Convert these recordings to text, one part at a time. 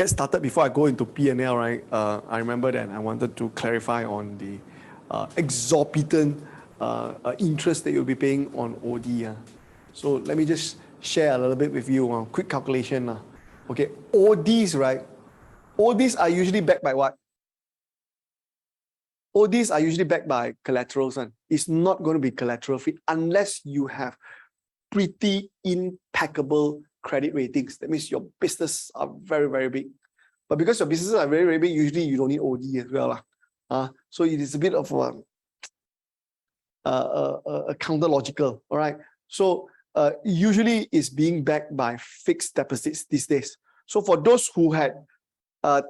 Get started before I go into P&L, right? I remember that I wanted to clarify on the exorbitant interest that you'll be paying on OD. So let me just share a little bit with you on quick calculation. Okay, ODs, right? ODs are usually backed by what? ODs are usually backed by collaterals. It's not going to be collateral free unless you have pretty impeccable credit ratings. That means your business are very, very big. But because your businesses are very, very big, usually you don't need OD as well. So it is a bit of a counter-logical, all right? So usually it's being backed by fixed deposits these days. So for those who had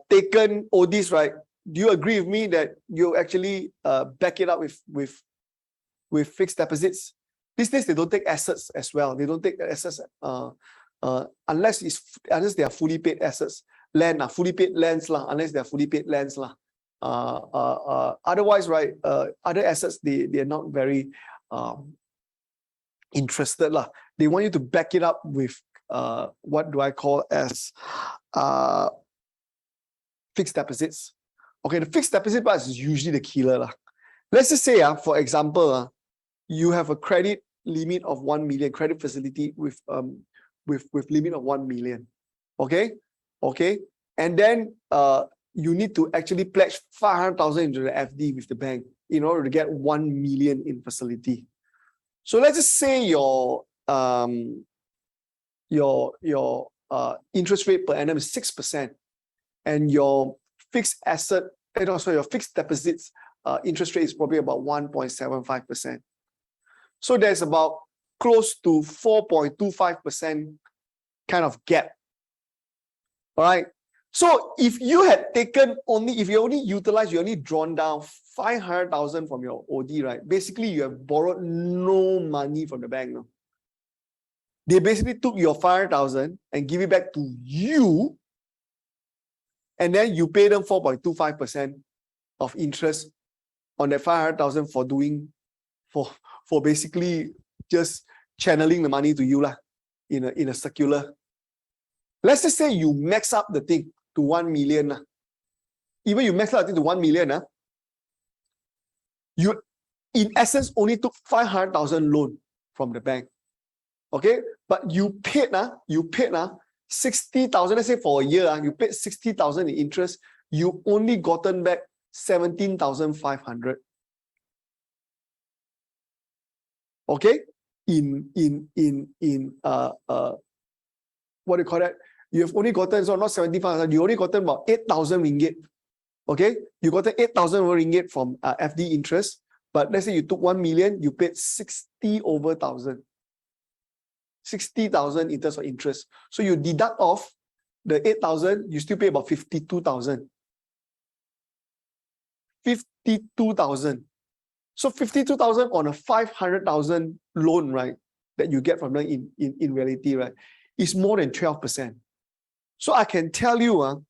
taken ODs, right, do you agree with me that you actually back it up with fixed deposits? These days, they don't take assets as well. They don't take assets unless they are fully paid assets. Fully paid lands, unless they are fully paid lands. Otherwise, right, other assets, they are not very interested. They want you to back it up with what do I call as fixed deposits. Okay, the fixed deposit part is usually the killer. Let's just say, for example, you have a credit limit of 1 million, credit facility with limit of 1 million. Okay? And then you need to actually pledge 500,000 into the FD with the bank in order to get 1 million in facility. So let's just say your interest rate per annum is 6%, and your fixed asset, and also your fixed deposits interest rate is probably about 1.75%. So there's about close to 4.25% kind of gap. All right. So if you had taken if you only drawn down 500,000 from your OD, right? Basically, you have borrowed no money from the bank. No? They basically took your 500,000 and give it back to you, and then you pay them 4.25% of interest on that 500,000 for basically just channeling the money to you in a circular. Let's just say you max up the thing to 1 million. Even you max up the thing to 1 million, you in essence only took 500,000 loan from the bank. Okay, but you paid 60,000. Let's say for a year, you paid 60,000 in interest. You only gotten back 17,500. Okay, what do you call that? You have only gotten, so not 75,000, you only gotten about 8,000 ringgit. Okay, you got 8,000 ringgit from FD interest, but let's say you took 1 million, you paid 60,000 in terms of interest. So you deduct off the 8,000, you still pay about 52,000. 52,000. So 52,000 on a 500,000 loan, right, that you get from them in reality, right, is more than 12%. So I can tell you,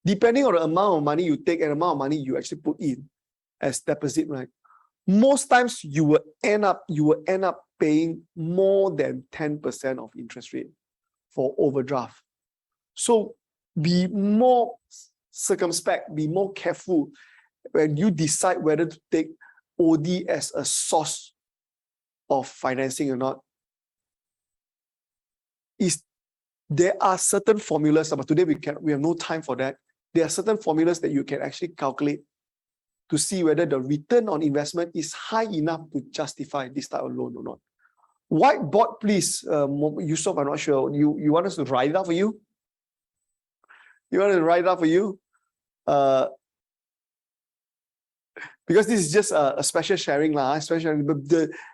depending on the amount of money you take and the amount of money you actually put in as deposit, right, most times you will end up paying more than 10% of interest rate for overdraft. So be more circumspect, be more careful when you decide whether to take OD as a source of financing or not. There are certain formulas, but today we have no time for that. There are certain formulas that you can actually calculate to see whether the return on investment is high enough to justify this type of loan or not. Whiteboard, please, Yusof, I'm not sure. You want us to write it out for you? You want us to write it out for you? Because this is just a special sharing, but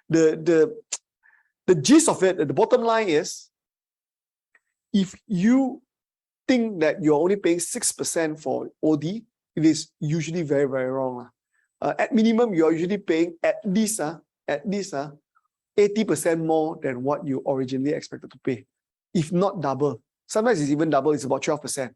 the gist of it, the bottom line is, if you think that you're only paying 6% for OD, it is usually very, very wrong. At minimum, you're usually paying at least 80% more than what you originally expected to pay, if not double. Sometimes it's even double, it's about 12%.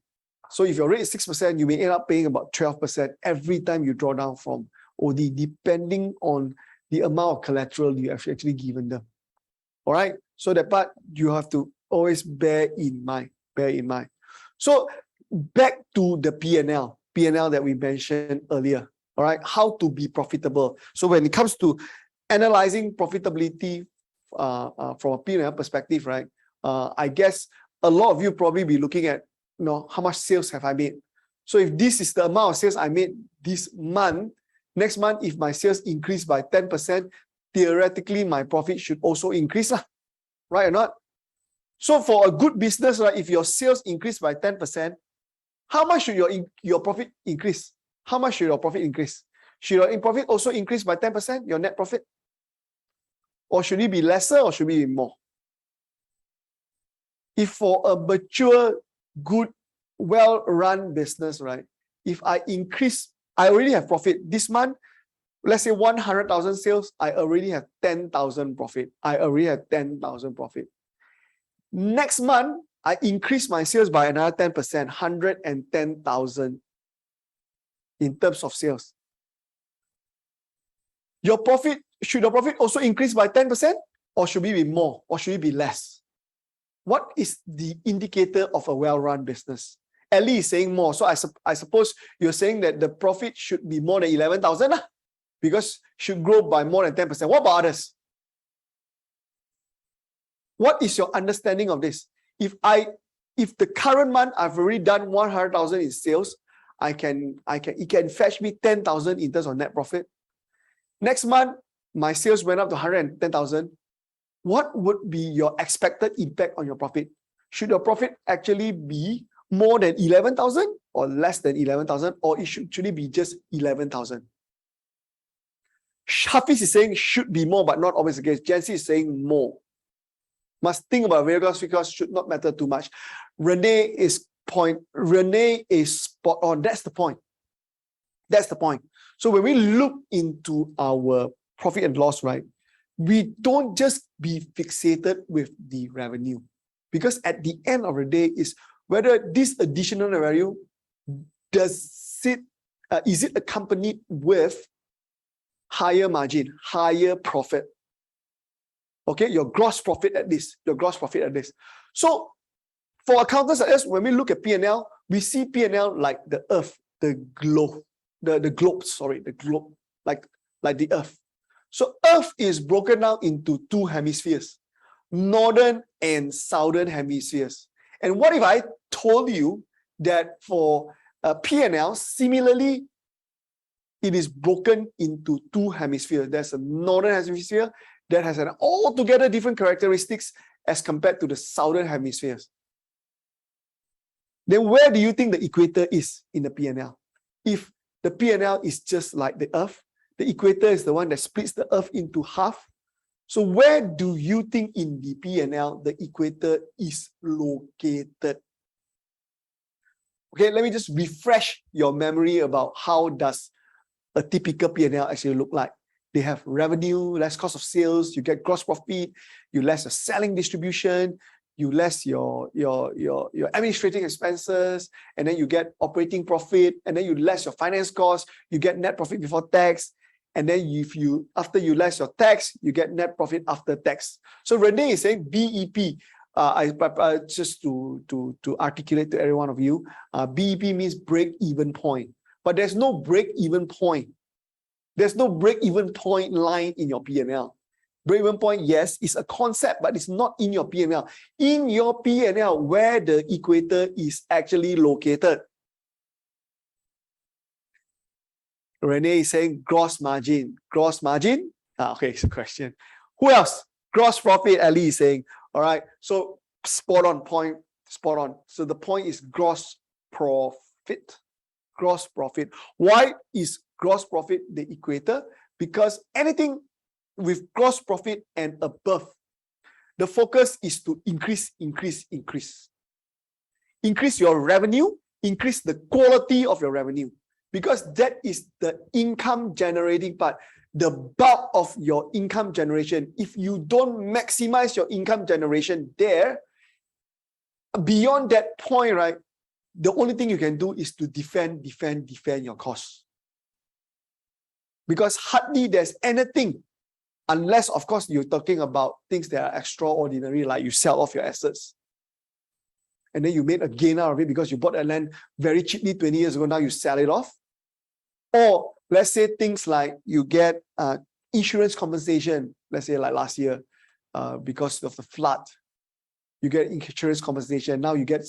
So if your rate is 6%, you may end up paying about 12% every time you draw down from OD, depending on the amount of collateral you have actually given them. All right, so that part you have to always bear in mind. So back to the P&L that we mentioned earlier. All right, how to be profitable. So when it comes to analyzing profitability from a P&L perspective, right? I guess a lot of you probably be looking at, how much sales have I made? So if this is the amount of sales I made this month, next month, if my sales increase by 10%, theoretically, my profit should also increase, right or not? So for a good business, right, if your sales increase by 10%, how much should your profit increase? How much should your profit increase? Should your profit also increase by 10%, your net profit? Or should it be lesser or should it be more? If for a mature, good, well-run business, right, if I already have profit. This month, let's say 100,000 sales, I already have 10,000 profit. Next month, I increase my sales by another 10%, 110,000 in terms of sales. Should your profit also increase by 10%? Or should it be more? Or should it be less? What is the indicator of a well-run business? Ellie is saying more. So I suppose you're saying that the profit should be more than 11,000 because should grow by more than 10%. What about others? What is your understanding of this? If the current month I've already done 100,000 in sales, it can fetch me 10,000 in terms of net profit. Next month, my sales went up to 110,000. What would be your expected impact on your profit? Should your profit actually be more than 11,000 or less than 11,000, or should it be just 11,000? Hafiz is saying should be more, but not always the case. Jancy is saying more. Must think about variables because should not matter too much. Renee is spot on. That's the point. So when we look into our profit and loss, right, we don't just be fixated with the revenue, because at the end of the day is whether this additional revenue is it accompanied with higher margin, higher profit. Okay, your gross profit at this. So for accountants like us, when we look at P&L, we see P&L like the earth, the globe, like the earth. So earth is broken down into two hemispheres, northern and southern hemispheres. And what if I told you that for P&L, similarly, it is broken into two hemispheres. There's a northern hemisphere that has an altogether different characteristics as compared to the southern hemispheres. Then where do you think the equator is in the P&L? If the P&L is just like the earth, the equator is the one that splits the earth into half. So where do you think in the P&L the equator is located? Okay, let me just refresh your memory about how does a typical P&L actually look like. They have revenue, less cost of sales, you get gross profit, you less your selling distribution, you less your administrative expenses, and then you get operating profit, and then you less your finance costs, you get net profit before tax, and then after you less your tax, you get net profit after tax. So Renee is saying BEP. Just to articulate to every one of you, BEP means break-even point. But there's no break-even point. There's no break-even point line in your P&L. Break-even point, yes, is a concept, but it's not in your P&L. In your P&L, where the equator is actually located. Renee is saying gross margin. Gross margin? Okay, it's a question. Who else? Gross profit, Ali is saying. All right, so spot on point, spot on. So the point is gross profit. Gross profit. Why is gross profit the equator? Because anything with gross profit and above, the focus is to increase. Increase your revenue, increase the quality of your revenue, because that is the income generating part, the bulk of your income generation. If you don't maximize your income generation there, beyond that point, right, the only thing you can do is to defend your costs. Because hardly there's anything, unless, of course, you're talking about things that are extraordinary, like you sell off your assets. and then you made a gain out of it because you bought that land very cheaply 20 years ago, now you sell it off. Or let's say things like you get insurance compensation, let's say like last year, because of the flood, you get insurance compensation. Now you get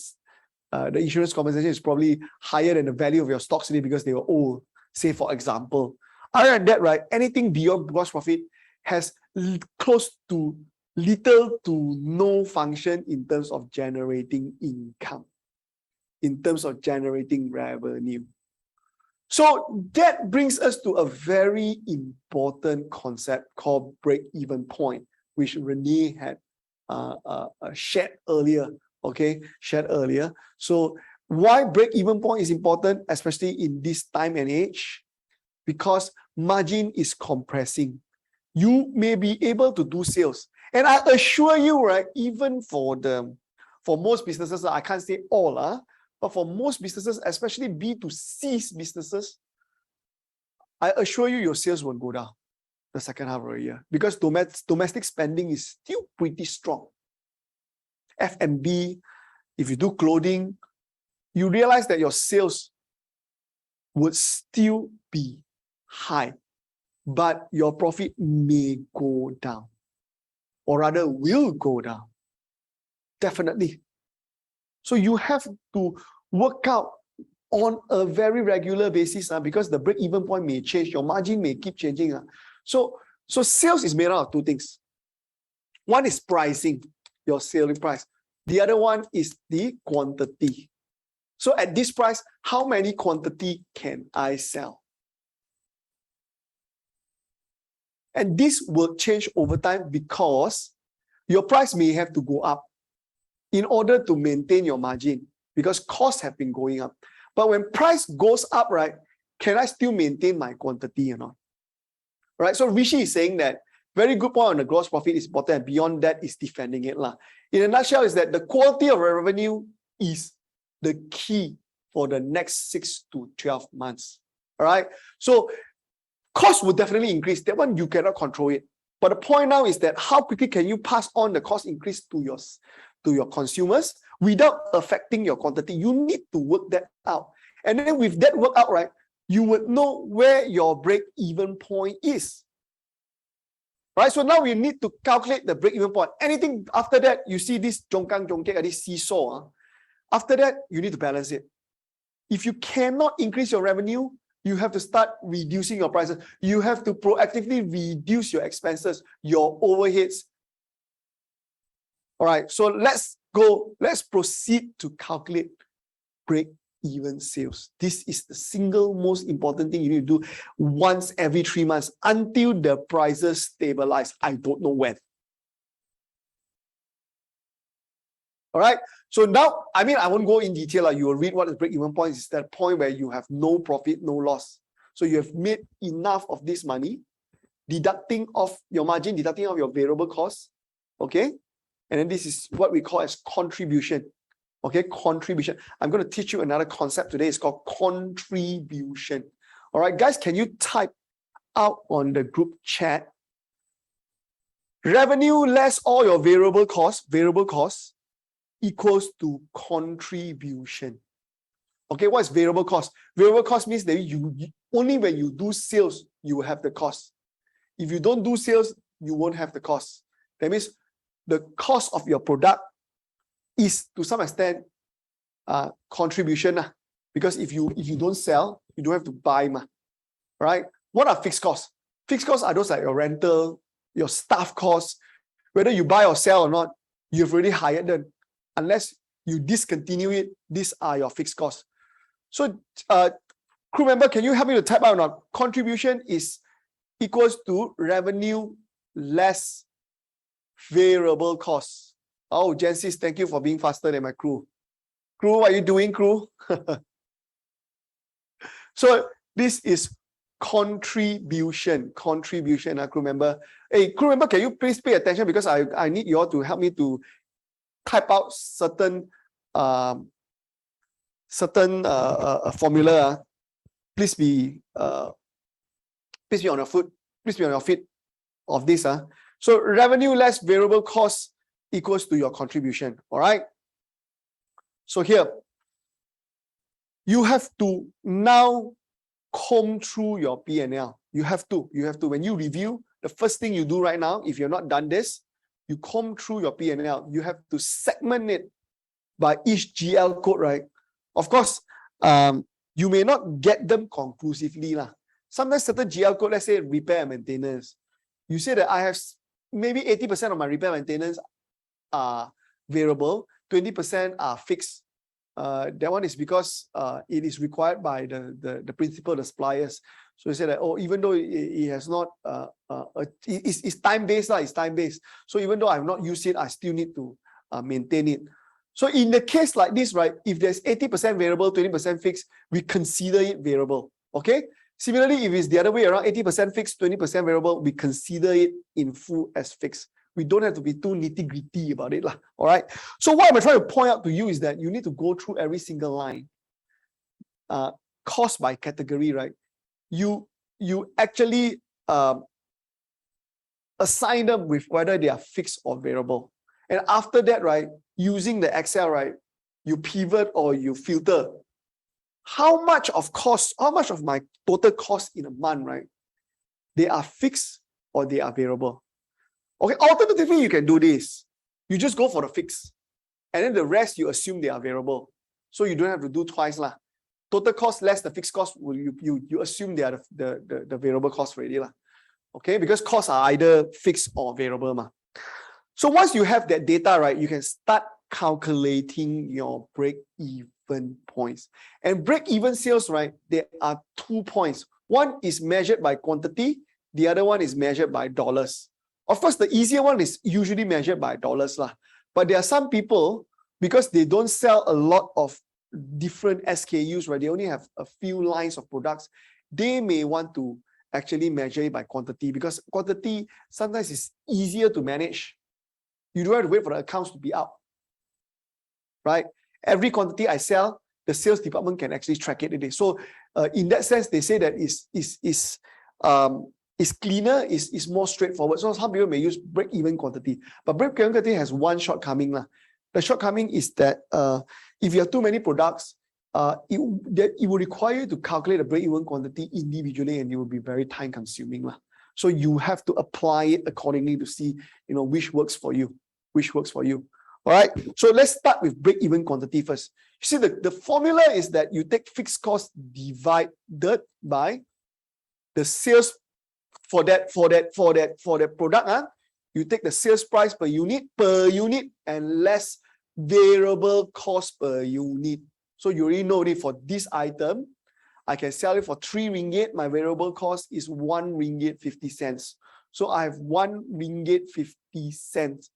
the insurance compensation is probably higher than the value of your stocks today because they were old, say for example. Other than that, right, anything beyond gross profit has close to little to no function in terms of generating income, in terms of generating revenue. So that brings us to a very important concept called break-even point, which Renee had shared earlier. Okay, shared earlier. So why break-even point is important, especially in this time and age? Because margin is compressing. You may be able to do sales, and I assure you, right, even for most businesses, I can't say all, but for most businesses, especially B2C businesses, I assure you your sales won't go down the second half of the year because domestic spending is still pretty strong. F&B, if you do clothing, you realize that your sales would still be high, but your profit may go down, or rather will go down. Definitely. So you have to work out on a very regular basis because the break-even point may change, your margin may keep changing. So sales is made out of two things. One is pricing, your selling price. The other one is the quantity. So at this price, how many quantity can I sell? And this will change over time because your price may have to go up in order to maintain your margin because costs have been going up. But when price goes up, right, can I still maintain my quantity or not? Right? So Rishi is saying that very good point on the gross profit is important, and beyond that is defending it. In a nutshell, is that the quality of revenue is the key for the next 6 to 12 months. All right. So cost will definitely increase. That one you cannot control it. But the point now is that how quickly can you pass on the cost increase to your consumers without affecting your quantity? You need to work that out. And then with that work out, right, you would know where your break-even point is. Right? So now we need to calculate the break-even point. Anything after that, you see this jongkang, this seesaw. After that, you need to balance it. If you cannot increase your revenue, you have to start reducing your prices. You have to proactively reduce your expenses, your overheads. All right, so let's proceed to calculate break-even sales. This is the single most important thing you need to do once every 3 months until the prices stabilize. I don't know when. All right, so now, I won't go in detail. You will read what is break-even point. It's that point where you have no profit, no loss. So you have made enough of this money, deducting off your margin, deducting off your variable costs. Okay, and then this is what we call as contribution. Okay, contribution. I'm going to teach you another concept today. It's called contribution. All right, guys, can you type out on the group chat? Revenue less all your variable costs equals to contribution. Okay, what is variable cost? Variable cost means that you only when you do sales, you will have the cost. If you don't do sales, you won't have the cost. That means the cost of your product is to some extent contribution. Because if you don't sell, you don't have to buy. Right? What are fixed costs? Fixed costs are those like your rental, your staff costs. Whether you buy or sell or not, you've already hired them. Unless you discontinue it, these are your fixed costs. So, crew member, can you help me to type out or not? Contribution is equals to revenue less variable costs. Oh, Jensis, thank you for being faster than my crew. Crew, what are you doing, crew? So this is contribution, crew member. Hey, crew member, can you please pay attention because I need you all to help me to type out certain formula. Please be on your foot. Please be on your feet of this. So revenue less variable cost equals to your contribution. All right. So here, you have to now comb through your P&L. You have to. When you review, the first thing you do right now, if you're not done this, you comb through your P&L. You have to segment it by each GL code, right? Of course, you may not get them conclusively. Sometimes certain GL code, let's say repair and maintenance, you say that I have maybe 80% of my repair and maintenance are variable, 20% are fixed. That one is because it is required by the principal, the suppliers. So you say that, oh, even though it has not, it's time-based, it's time-based. So even though I've not used it, I still need to maintain it. So in the case like this, right, if there's 80% variable, 20% fixed, we consider it variable, okay? Similarly, if it's the other way around, 80% fixed, 20% variable, we consider it in full as fixed. We don't have to be too nitty-gritty about it, all right? So what I'm trying to point out to you is that you need to go through every single line, cost by category, right? You actually assign them with whether they are fixed or variable. And after that, right, using the Excel, right, you pivot or you filter how much of my total cost in a month, right, they are fixed or they are variable. Okay, alternatively, you can do this. You just go for the fixed. And then the rest, you assume they are variable. So you don't have to do twice. Total cost less the fixed cost, you assume they are the variable cost already. Okay, because costs are either fixed or variable. So once you have that data, right, you can start calculating your break-even points. And break-even sales, right, there are 2 points. One is measured by quantity. The other one is measured by dollars. Of course, the easier one is usually measured by dollars. But there are some people, because they don't sell a lot of different SKUs, right, they only have a few lines of products, they may want to actually measure it by quantity, because quantity sometimes is easier to manage. You don't have to wait for the accounts to be up, right? Every quantity I sell, the sales department can actually track it. So in that sense, they say that is cleaner, is more straightforward. So some people may use break-even quantity, but break-even quantity has one shortcoming. The shortcoming is that if you have too many products, it will require you to calculate the break-even quantity individually, and it will be very time-consuming. So you have to apply it accordingly to see, which works for you. All right. So let's start with break-even quantity first. You see, the formula is that you take fixed cost divided by the sales for that product. You take the sales price per unit, and less variable cost per unit. So you already know that for this item, I can sell it for 3 ringgit. My variable cost is 1 ringgit 50 cents. So I have 1 ringgit 50 cents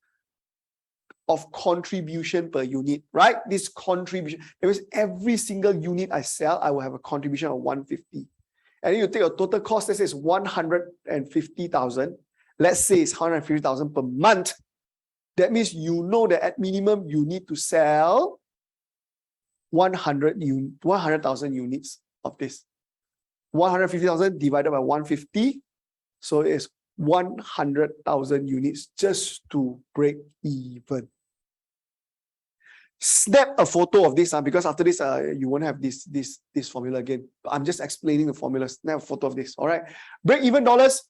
of contribution per unit, right? This contribution, that means every single unit I sell, I will have a contribution of 150. And then you take a total cost, let's say it's 150,000. Let's say it's 150,000 per month. That means you know that at minimum you need to sell 100,000 units of this. 150,000 divided by 150, so it's 100,000 units just to break even. Snap a photo of this, because after this, you won't have this formula again. I'm just explaining the formula. Snap a photo of this. All right. Break-even dollars,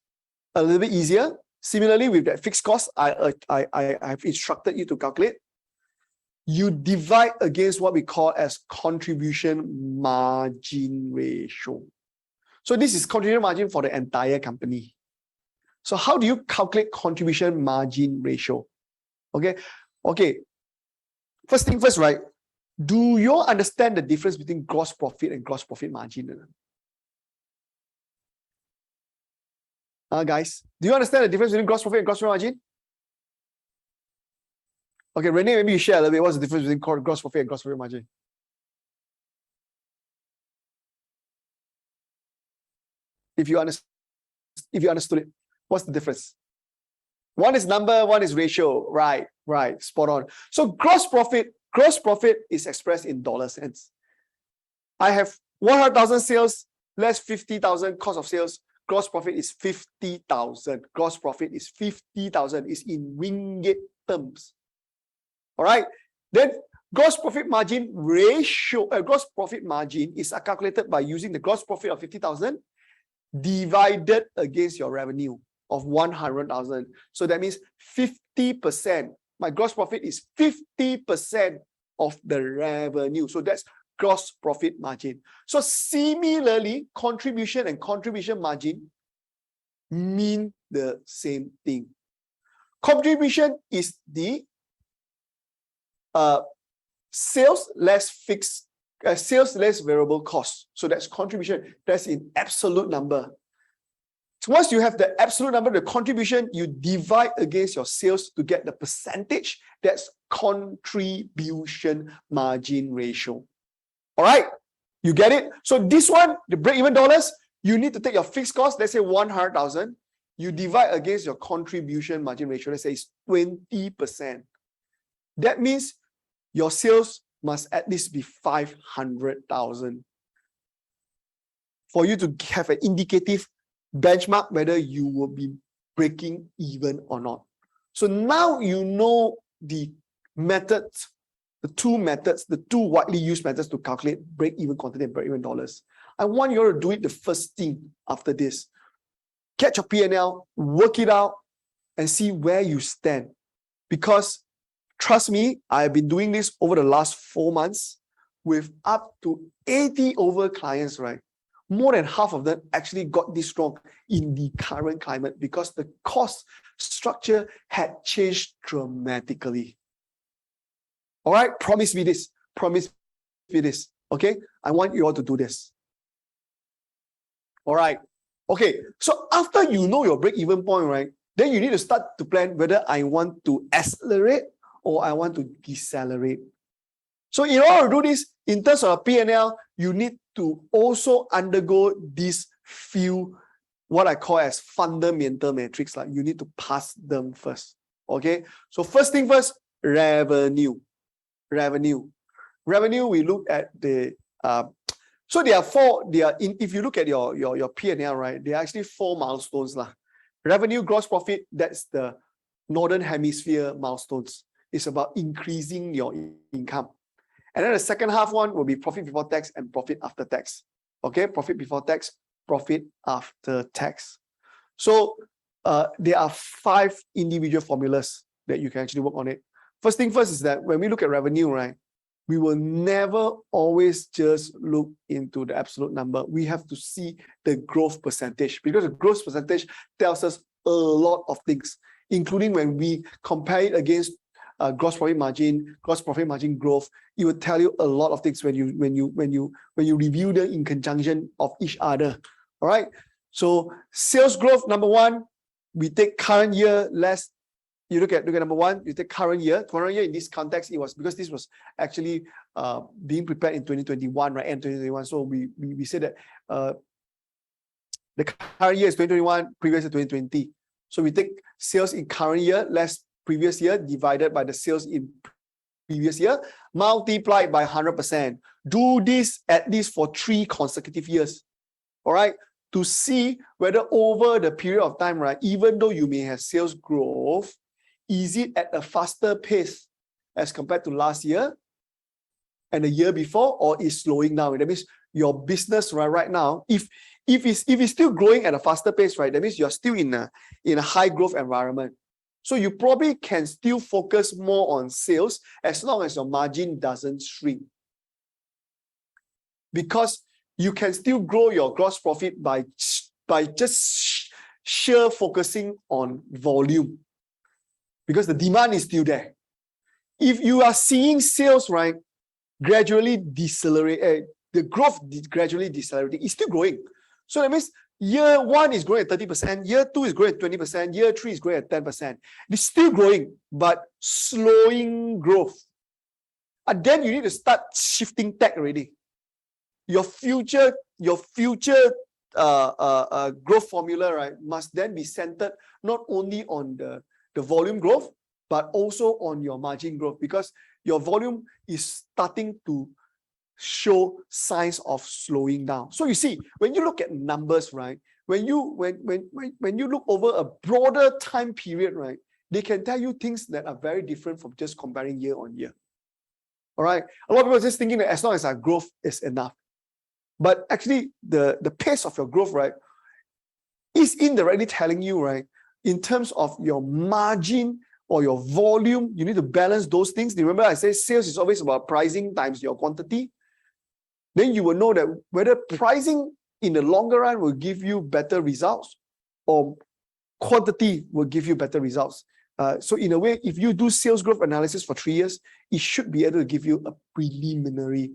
a little bit easier. Similarly, with that fixed cost, I've instructed you to calculate. You divide against what we call as contribution margin ratio. So this is contribution margin for the entire company. So how do you calculate contribution margin ratio? Okay. First thing first, right? Do you understand the difference between gross profit and gross profit margin? Guys, do you understand the difference between gross profit and gross profit margin? Okay, Renee, maybe you share a little bit. What's the difference between gross profit and gross profit margin? If you understood it, what's the difference? One is number, one is ratio. Right, spot on. So gross profit is expressed in dollar cents. I have 100,000 sales, less 50,000 cost of sales. Gross profit is 50,000. Gross profit is 50,000. Is in ringgit terms. All right. Then Gross profit margin ratio, gross profit margin is calculated by using the gross profit of 50,000 divided against your revenue of 100,000. So that means 50%. My gross profit is 50% of the revenue. So that's gross profit margin. So similarly, contribution and contribution margin mean the same thing. Contribution is the sales less fixed, sales less variable cost. So that's contribution. That's in absolute number. So once you have the absolute number, the contribution, you divide against your sales to get the percentage. That's contribution margin ratio. All right, you get it? So this one, the break-even dollars, you need to take your fixed cost, let's say 100,000. You divide against your contribution margin ratio, let's say it's 20%. That means your sales must at least be 500,000 for you to have an indicative benchmark whether you will be breaking even or not. So now you know the methods, the two widely used methods to calculate break-even quantity and break-even dollars. I want you all to do it the first thing after this. Catch your P&L, work it out, and see where you stand. Because trust me, I have been doing this over the last 4 months with up to 80 over clients, right? More than half of them actually got this wrong in the current climate because the cost structure had changed dramatically. All right, promise me this. Promise me this. Okay, I want you all to do this. All right. Okay, so after you know your break-even point, right, then you need to start to plan whether I want to accelerate or I want to decelerate. So in order to do this, in terms of P&L, you need to also undergo these few, what I call as fundamental metrics. Like you need to pass them first. Okay, so first thing first, revenue. Revenue, we look at the so there are four. If you look at your P&L, right, there are actually 4 milestones lah. Revenue, gross profit, that's the northern hemisphere milestones. It's about increasing your income. And then the second half one will be profit before tax and profit after tax. Okay, profit before tax, profit after tax. So there are 5 individual formulas that you can actually work on it. First thing first is that when we look at revenue, right, we will never always just look into the absolute number. We have to see the growth percentage because the growth percentage tells us a lot of things, including when we compare it against gross profit margin growth. It will tell you a lot of things when you review them in conjunction of each other. All right. So sales growth, number 1, we take current year less. You look at number 1, you take current year. Current year in this context, it was because this was actually being prepared in 2021, right? And 2021. So we said that the current year is 2021, previous year 2020. So we take sales in current year less previous year divided by the sales in previous year, multiplied by 100%. Do this at least for 3 consecutive years. All right. To see whether over the period of time, right, even though you may have sales growth, is it at a faster pace as compared to last year and the year before, or is slowing down? That means your business right now, if it's still growing at a faster pace, right, that means you're still in a high growth environment. So you probably can still focus more on sales as long as your margin doesn't shrink. Because you can still grow your gross profit by just sheer focusing on volume. Because the demand is still there. If you are seeing sales, right, gradually decelerate, the growth gradually decelerating, it's still growing. So that means year 1 is growing at 30%, year 2 is growing at 20%, year 3 is growing at 10%. It's still growing, but slowing growth. And then you need to start shifting tech already. Your future growth formula, right, must then be centered not only on the volume growth, but also on your margin growth, because your volume is starting to show signs of slowing down. So you see, when you look at numbers, right, when you look over a broader time period, right, they can tell you things that are very different from just comparing year on year. All right. A lot of people are just thinking that as long as our growth is enough. But actually, the pace of your growth, right, is indirectly telling you, right, in terms of your margin or your volume, you need to balance those things. Remember, I say sales is always about pricing times your quantity. Then you will know that whether pricing in the longer run will give you better results or quantity will give you better results. So in a way, if you do sales growth analysis for 3 years, it should be able to give you a preliminary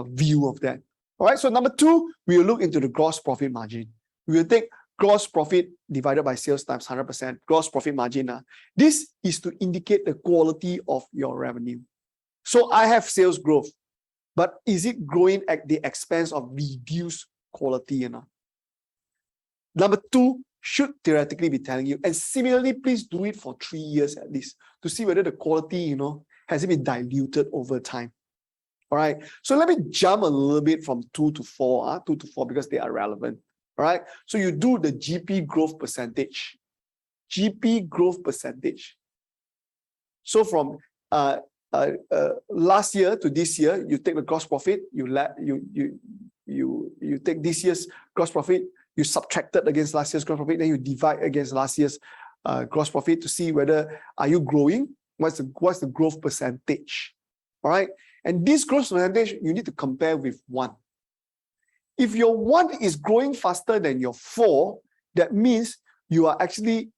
view of that. All right, so number 2, we will look into the gross profit margin. We will take gross profit divided by sales times 100%, gross profit margin. This is to indicate the quality of your revenue. So I have sales growth, but is it growing at the expense of reduced quality? Number 2 should theoretically be telling you, and similarly, please do it for 3 years at least to see whether the quality, has it been diluted over time. All right, so let me jump a little bit from 2 to 4, 2 to 4 because they are relevant. All right, so you do the GP growth percentage. GP growth percentage. So from last year to this year, you take the gross profit, you take this year's gross profit, you subtracted against last year's gross profit, then you divide against last year's gross profit to see whether are you growing, what's the growth percentage. All right, and this growth percentage you need to compare with 1. If your 1 is growing faster than your 4, that means you are actually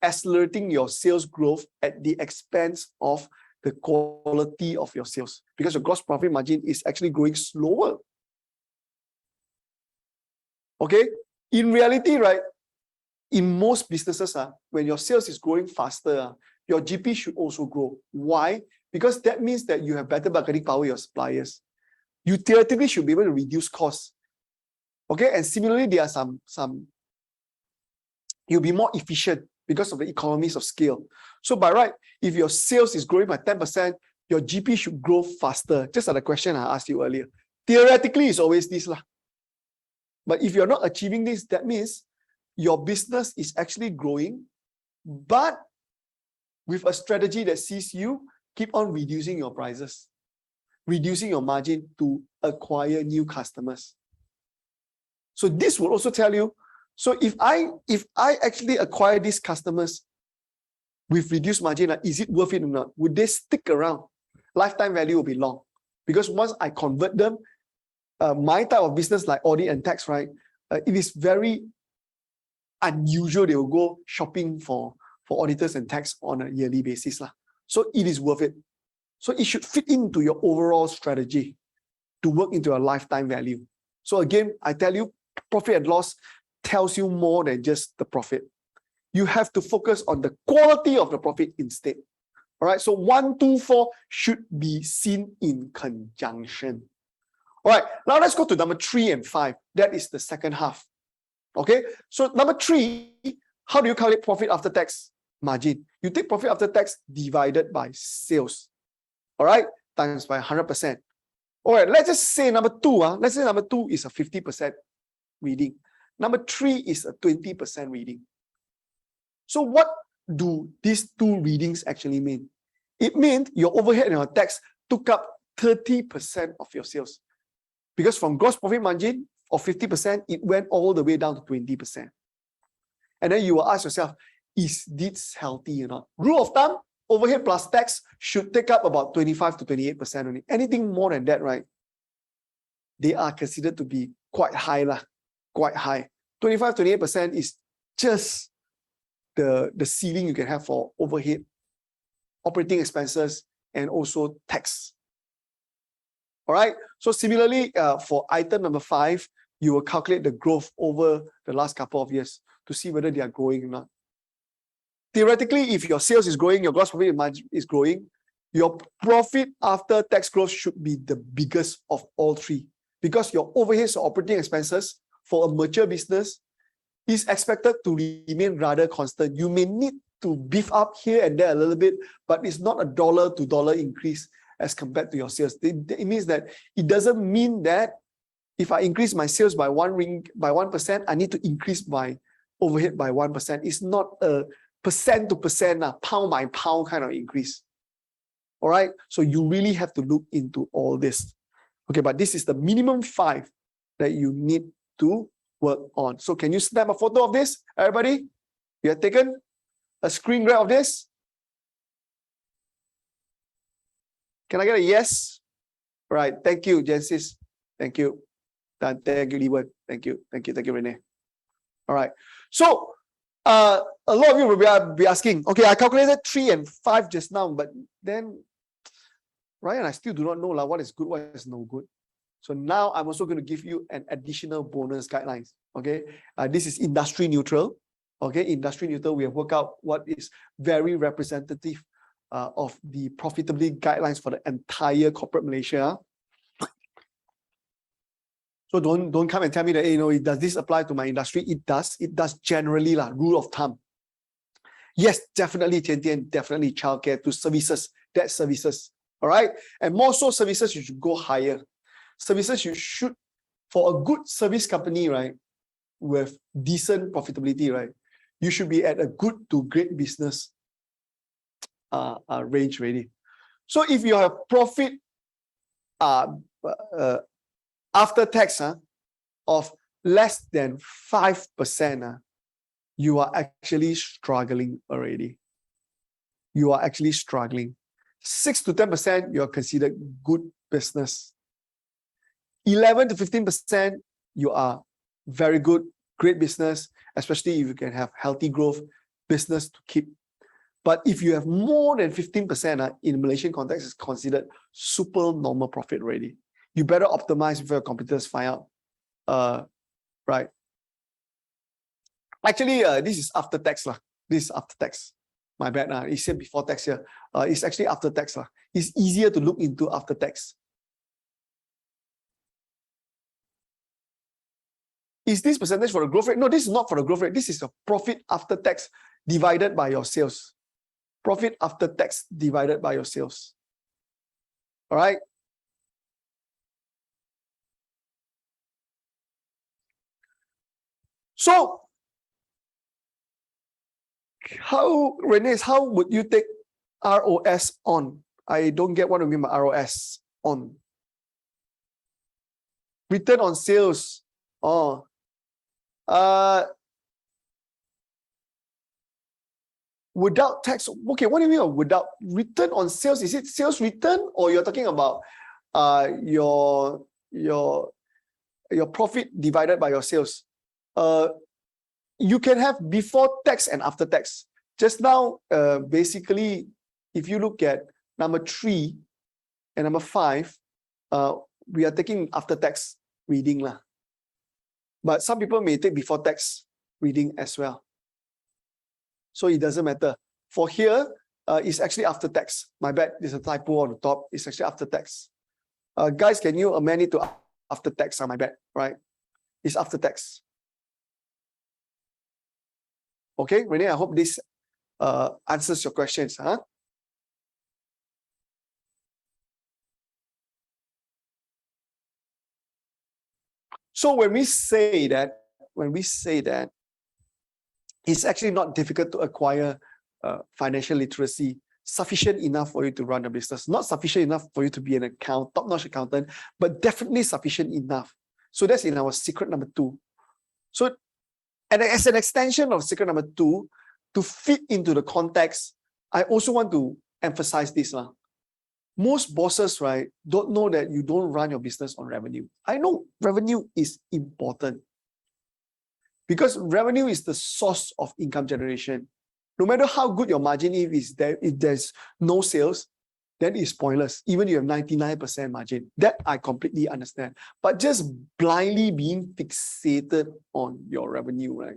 accelerating your sales growth at the expense of the quality of your sales, because your gross profit margin is actually growing slower. Okay, in reality, right, in most businesses, when your sales is growing faster, your GP should also grow. Why? Because that means that you have better bargaining power with your suppliers. You theoretically should be able to reduce costs. Okay, and similarly, there are some you'll be more efficient because of the economies of scale. So by right, if your sales is growing by 10%, your GP should grow faster. Just like the question I asked you earlier. Theoretically, it's always this. But if you're not achieving this, that means your business is actually growing, but with a strategy that sees you keep on reducing your prices, reducing your margin to acquire new customers. So this will also tell you, so if I actually acquire these customers with reduced margin, is it worth it or not? Would they stick around? Lifetime value will be long. Because once I convert them, my type of business like audit and tax, right? It is very unusual they will go shopping for auditors and tax on a yearly basis. So it is worth it. So it should fit into your overall strategy to work into a lifetime value. So again, I tell you, profit and loss tells you more than just the profit. You have to focus on the quality of the profit instead. All right, so 1, 2, 4 should be seen in conjunction. All right, now let's go to number 3 and 5. That is the second half. Okay, so number 3, how do you calculate profit after tax margin? You take profit after tax divided by sales. All right, times by 100%. All right, let's just say number 2. Let's say number 2 is a 50% reading. Number 3 is a 20% reading. So what do these 2 readings actually mean? It means your overhead and your tax took up 30% of your sales. Because from gross profit margin of 50%, it went all the way down to 20%. And then you will ask yourself, is this healthy or not? Rule of thumb, overhead plus tax should take up about 25 to 28% only. Anything more than that, right? They are considered to be quite high. Quite high. 25 to 28% is just the ceiling you can have for overhead, operating expenses, and also tax. All right. So similarly, for item number 5, you will calculate the growth over the last couple of years to see whether they are growing or not. Theoretically, if your sales is growing, your gross profit margin is growing, your profit after tax growth should be the biggest of all 3, because your overheads or operating expenses for a mature business is expected to remain rather constant. You may need to beef up here and there a little bit, but it's not a dollar to dollar increase as compared to your sales. It means that it doesn't mean that if I increase my sales by 1%, I need to increase my overhead by 1%. It's not a percent to percent, pound by pound kind of increase. All right. So you really have to look into all this. Okay, but this is the minimum 5 that you need to work on. So can you snap a photo of this, everybody? You have taken a screen grab of this? Can I get a yes? Right. Thank you, Genesis. Thank you. Thank you, Liwen. Thank you. Thank you. Thank you, Renee. All right. So a lot of you will be asking, okay, I calculated 3 and 5 just now, but then, Ryan, I still do not know what is good, what is no good. So now I'm also going to give you an additional bonus guidelines. Okay. This is industry neutral. Okay. Industry neutral. We have worked out what is very representative of the profitability guidelines for the entire corporate Malaysia. So don't come and tell me that, does this apply to my industry? It does. It does generally, rule of thumb. Yes, definitely, Tian, definitely childcare to services, debt services. All right. And more so services, you should go higher. Services, you should, for a good service company, right, with decent profitability, right, you should be at a good to great business range already. So if you have profit after tax of less than 5%, you are actually struggling already. You are actually struggling. 6 to 10%, you are considered good business. 11 to 15%, you are very good, great business, especially if you can have healthy growth, business to keep. But if you have more than 15% in Malaysian context, it's considered super normal profit already. You better optimize before your competitors find out. Right. Actually, this is after tax. This is after tax. My bad. It said before tax here. It's actually after tax. It's easier to look into after tax. Is this percentage for the growth rate? No, this is not for the growth rate. This is a profit after tax divided by your sales. Profit after tax divided by your sales. All right. So, Renee, how would you take ROS on? I don't get what you mean by ROS on. Return on sales. Without tax. Okay, what do you mean without return on sales? Is it sales return, or you're talking about your profit divided by your sales? You can have before tax and after tax. Just now, basically, if you look at number 3 and number 5, we are taking after tax reading. But some people may take before tax reading as well. So it doesn't matter. For here, it's actually after tax. My bad, there's a typo on the top. It's actually after tax. Guys, can you amend it to after tax? My bad, right? It's after tax. Okay, Renee, I hope this answers your questions. So when we say that, it's actually not difficult to acquire financial literacy sufficient enough for you to run a business. Not sufficient enough for you to be an top-notch accountant, but definitely sufficient enough. So that's in our secret number 2. So, and as an extension of secret number 2, to fit into the context, I also want to emphasize this. Most bosses, right, don't know that you don't run your business on revenue. I know revenue is important because revenue is the source of income generation. No matter how good your margin is, if there's no sales, then it's pointless. Even if you have 99% margin, that I completely understand. But just blindly being fixated on your revenue, right?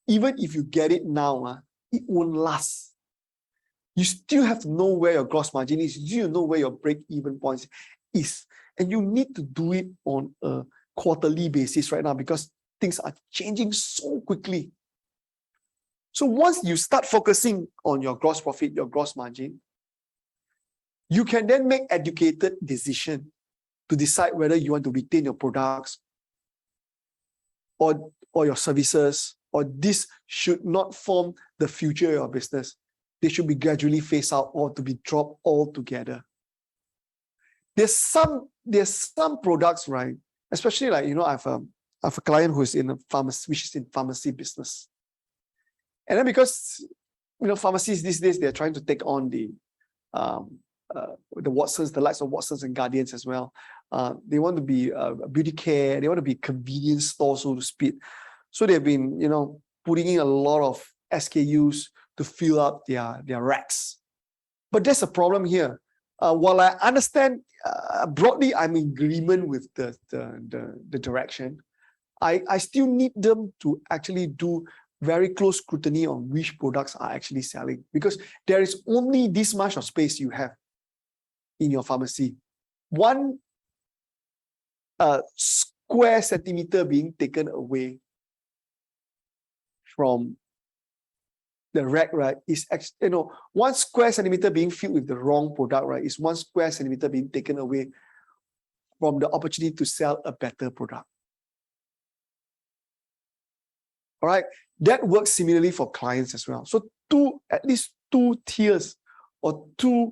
Even if you get it now, it won't last. You still have to know where your gross margin is. You know where your break-even point is. And you need to do it on a quarterly basis right now because things are changing so quickly. So once you start focusing on your gross profit, your gross margin, you can then make educated decision to decide whether you want to retain your products or your services, or this should not form the future of your business. they should be gradually phased out or to be dropped altogether. There's some products, right? Especially like, I have a client who is in a pharmacy, which is in pharmacy business. And then because, pharmacies these days, they're trying to take on the Watsons, the likes of Watsons and Guardians as well. They want to be beauty care, they want to be convenience store, so to speak. So they've been, putting in a lot of SKUs to fill up their racks. But there's a problem here. While I understand broadly, I'm in agreement with the direction, I still need them to actually do very close scrutiny on which products are actually selling, because there is only this much of space you have in your pharmacy. One square centimeter being taken away from the rack, right, is actually, 1 square centimeter being filled with the wrong product, right, is 1 square centimeter being taken away from the opportunity to sell a better product. All right, that works similarly for clients as well. So at least two tiers or two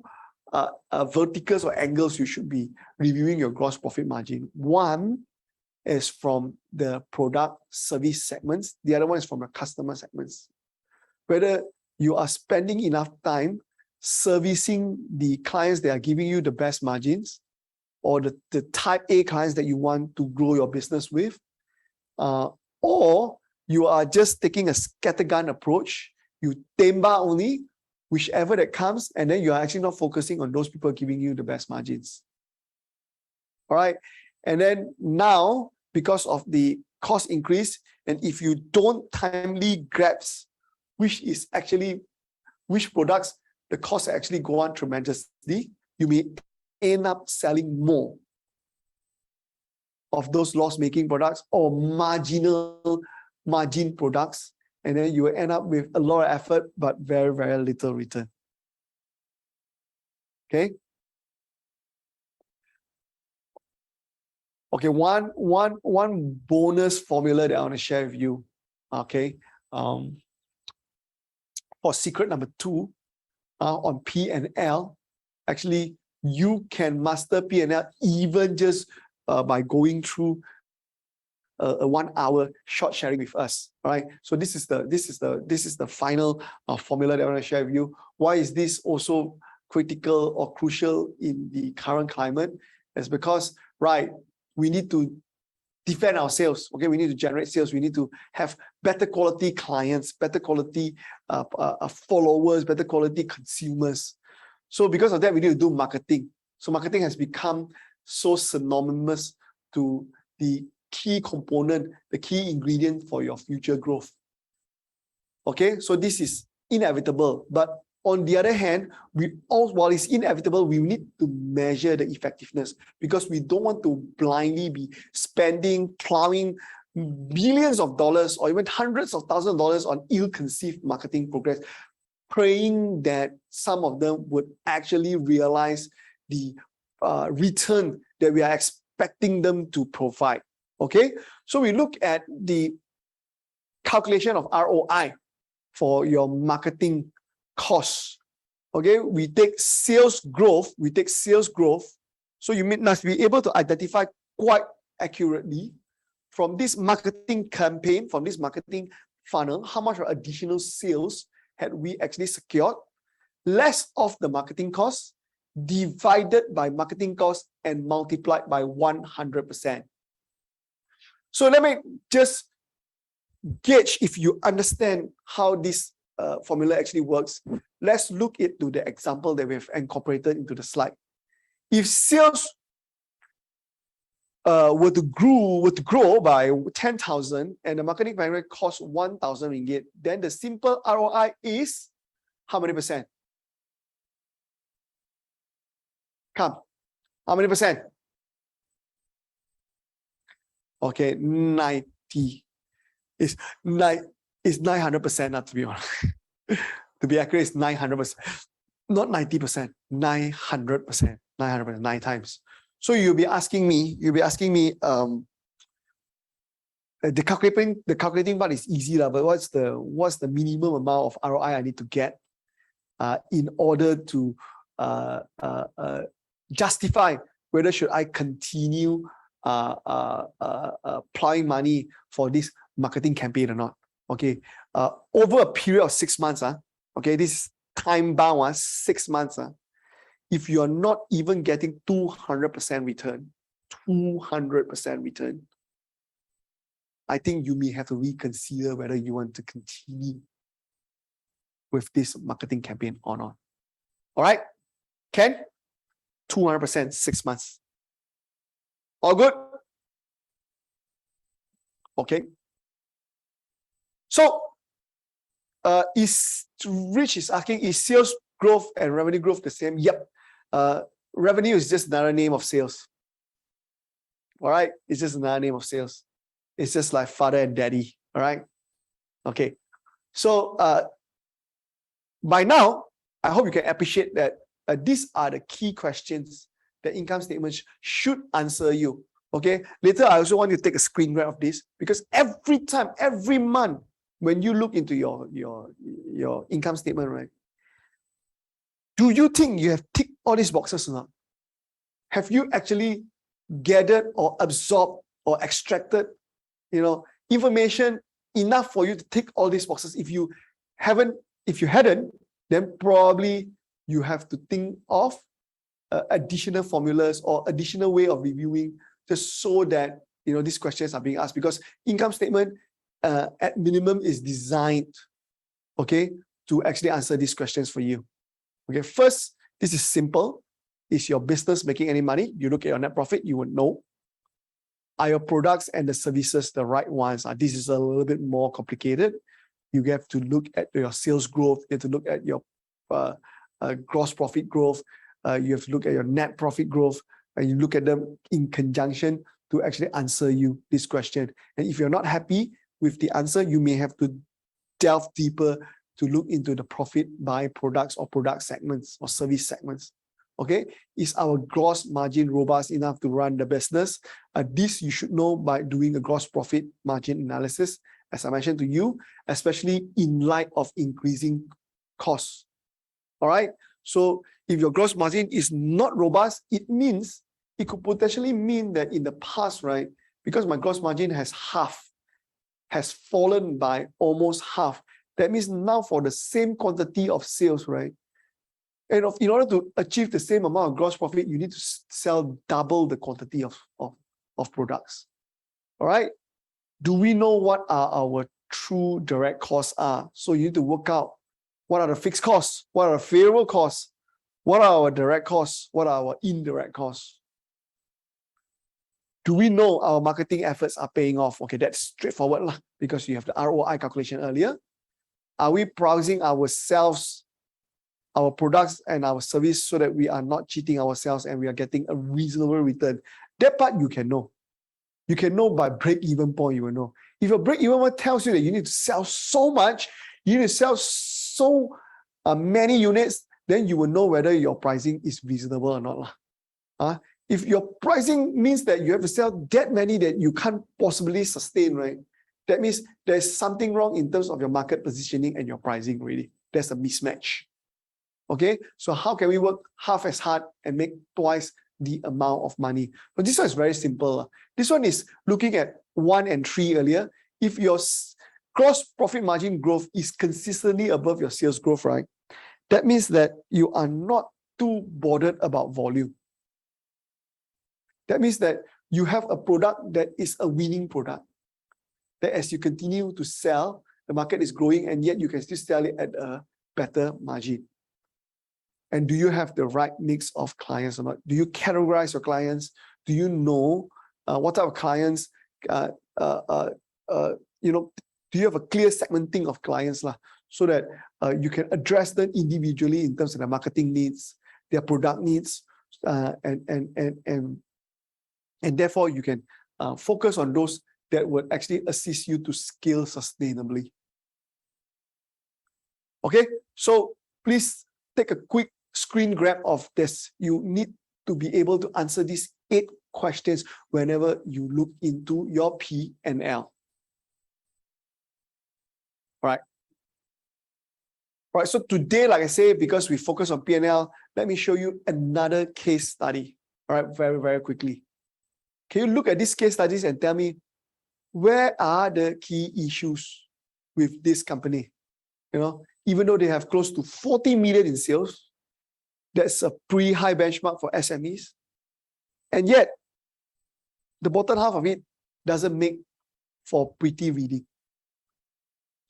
verticals or angles you should be reviewing your gross profit margin. One is from the product service segments. The other one is from the customer segments. Whether you are spending enough time servicing the clients that are giving you the best margins, or the type A clients that you want to grow your business with, or you are just taking a scattergun approach, you tembak only, whichever that comes, and then you are actually not focusing on those people giving you the best margins. All right. And then now, because of the cost increase, and if you don't timely grasp which products the costs actually go on tremendously, you may end up selling more of those loss-making products or marginal margin products, and then you will end up with a lot of effort but very, very little return. Okay. Okay, one bonus formula that I want to share with you. Okay. For secret number 2, on P&L, actually you can master P&L even just by going through a 1 hour short sharing with us. All right. So this is the final formula that I want to share with you. Why is this also critical or crucial in the current climate? It's because, right, we need to defend our sales. Okay, we need to generate sales. We need to have better quality clients, better quality followers, better quality consumers. So because of that, we need to do marketing. So marketing has become so synonymous to the key component, the key ingredient for your future growth. Okay, so this is inevitable. But on the other hand, while it's inevitable, we need to measure the effectiveness, because we don't want to blindly be spending, plowing billions of dollars or even hundreds of thousands of dollars on ill-conceived marketing programs, praying that some of them would actually realize the return that we are expecting them to provide. Okay, so we look at the calculation of ROI for your marketing costs. Okay, we take sales growth. So you must be able to identify quite accurately from this marketing campaign, from this marketing funnel, how much additional sales had we actually secured, less of the marketing costs, divided by marketing costs and multiplied by 100%. So let me just gauge if you understand how this formula actually works. Let's look into the example that we've incorporated into the slide. If sales were to grow by 10,000 and the marketing value costs 1,000 ringgit, then the simple ROI is how many percent? Come, how many percent? Okay, 90. It's 900%, to be honest. To be accurate, it's 900%. Not 90%, 900%. 900%, 9 times. So you'll be asking me, the calculating part is easy, but what's the minimum amount of ROI I need to get? in order to justify whether should I continue plowing money for this marketing campaign or not. Okay, over a period of 6 months, okay, this is time bound, 6 months. If you are not even getting 200% return, 200% return, I think you may have to reconsider whether you want to continue with this marketing campaign or not. All right, Ken, 200%, 6 months. All good? Okay. So, Rich is asking, is sales growth and revenue growth the same? Yep. Revenue is just another name of sales. All right, it's just another name of sales. It's just like father and daddy. All right. Okay. So by now, I hope you can appreciate that these are the key questions that income statements should answer you. Okay. Later, I also want you to take a screen grab of this, because every time, every month, when you look into your income statement, right? Do you think you have ticked all these boxes or not? Have you actually gathered or absorbed or extracted, information enough for you to tick all these boxes? If you hadn't, then probably you have to think of additional formulas or additional way of reviewing, just so that these questions are being asked, because income statement at minimum is designed, okay, to actually answer these questions for you. Okay, first, this is simple. Is your business making any money? You look at your net profit, you would know. Are your products and the services the right ones? This is a little bit more complicated. You have to look at your sales growth. You have to look at your gross profit growth. You have to look at your net profit growth. And you look at them in conjunction to actually answer you this question. And if you're not happy with the answer, you may have to delve deeper to look into the profit by products or product segments or service segments. Okay, is our gross margin robust enough to run the business? This you should know by doing a gross profit margin analysis, as I mentioned to you, especially in light of increasing costs. All right, so if your gross margin is not robust, it could potentially mean that in the past, right, because my gross margin has fallen by almost half. That means now for the same quantity of sales, right? And in order to achieve the same amount of gross profit, you need to sell double the quantity of products. All right? Do we know what our true direct costs are? So you need to work out what are the fixed costs, what are the variable costs, what are our direct costs, what are our indirect costs. Do we know our marketing efforts are paying off? Okay, that's straightforward because you have the ROI calculation earlier. Are we pricing ourselves, our products and our service, so that we are not cheating ourselves and we are getting a reasonable return? That part you can know. You can know by break-even point, you will know. If your break-even point tells you that you need to sell so much, you need to sell so many units, then you will know whether your pricing is reasonable or not. If your pricing means that you have to sell that many that you can't possibly sustain, right? That means there's something wrong in terms of your market positioning and your pricing, really. There's a mismatch. Okay, so how can we work half as hard and make twice the amount of money? But this one is very simple. This one is looking at 1 and 3 earlier. If your gross profit margin growth is consistently above your sales growth, right? That means that you are not too bothered about volume. That means that you have a product that is a winning product. That as you continue to sell, the market is growing and yet you can still sell it at a better margin. And do you have the right mix of clients or not? Do you categorize your clients? Do you know what type of clients? Do you have a clear segmenting of clients so that you can address them individually in terms of their marketing needs, their product needs, and therefore you can focus on those that would actually assist you to scale sustainably. Okay, so please take a quick screen grab of this. You need to be able to answer these 8 questions whenever you look into your P&L. All right. Right. So today, like I say, because we focus on P&L, let me show you another case study. All right, very, very quickly. Can you look at these case studies and tell me where are the key issues with this company? You know, even though they have close to 40 million in sales, that's a pretty high benchmark for SMEs. And yet, the bottom half of it doesn't make for pretty reading.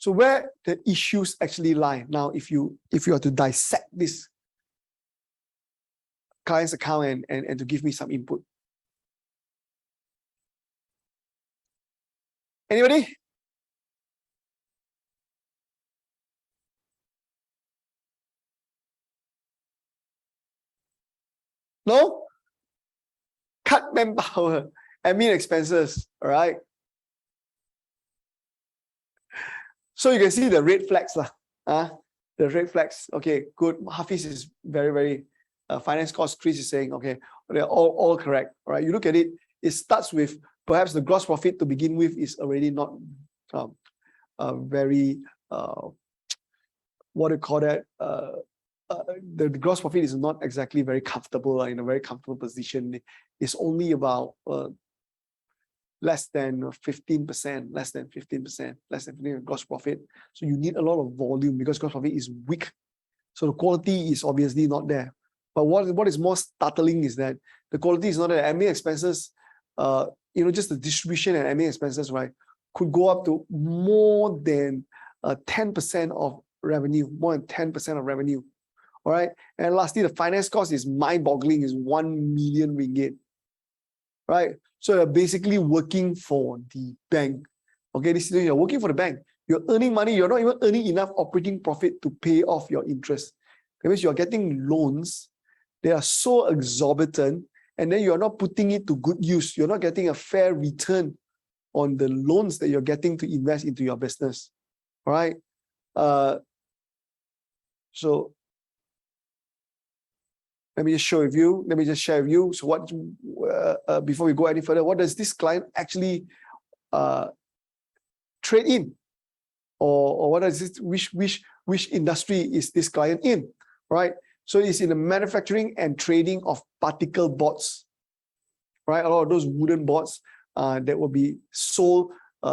So where the issues actually lie now, if you are to dissect this client's account and to give me some input. Anybody? No? Cut manpower, admin expenses, all right? So you can see the red flags lah. The red flags. Okay, good. Hafiz is very, very finance cost. Chris is saying, okay, they're all correct. All right, you look at it, it starts with perhaps the gross profit to begin with is already not very, what do you call that? The gross profit is not exactly very comfortable, in a very comfortable position. It's only about less than 15%, less than 15% gross profit. So you need a lot of volume because gross profit is weak. So the quality is obviously not there. But what is more startling is that the quality is not there. Admin expenses, just the distribution and admin expenses, right, could go up to more than 10% of revenue, more than 10% of revenue. All right. And lastly, the finance cost is mind-boggling, is 1 million ringgit. Right. So you're basically working for the bank. Okay, this is you're working for the bank. You're earning money, you're not even earning enough operating profit to pay off your interest. That means you're getting loans, they are so exorbitant, and then you're not putting it to good use. You're not getting a fair return on the loans that you're getting to invest into your business. All right. So let me just share with you. So what, before we go any further, what does this client actually trade in? Or what is this, which industry is this client in? Right? So it's in the manufacturing and trading of particle boards. Right? A lot of those wooden boards that will be sold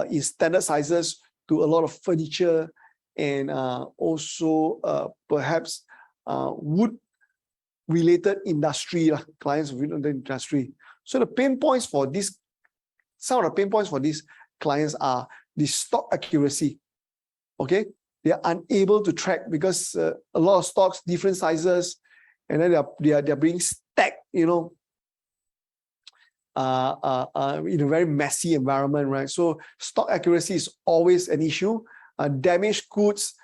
in standard sizes to a lot of furniture and also perhaps wood related industry, clients within the industry. So the pain points for this, some of the pain points for these clients are the stock accuracy. Okay, they are unable to track because a lot of stocks, different sizes, and then they're being stacked, in a very messy environment, right? So stock accuracy is always an issue. Damaged goods,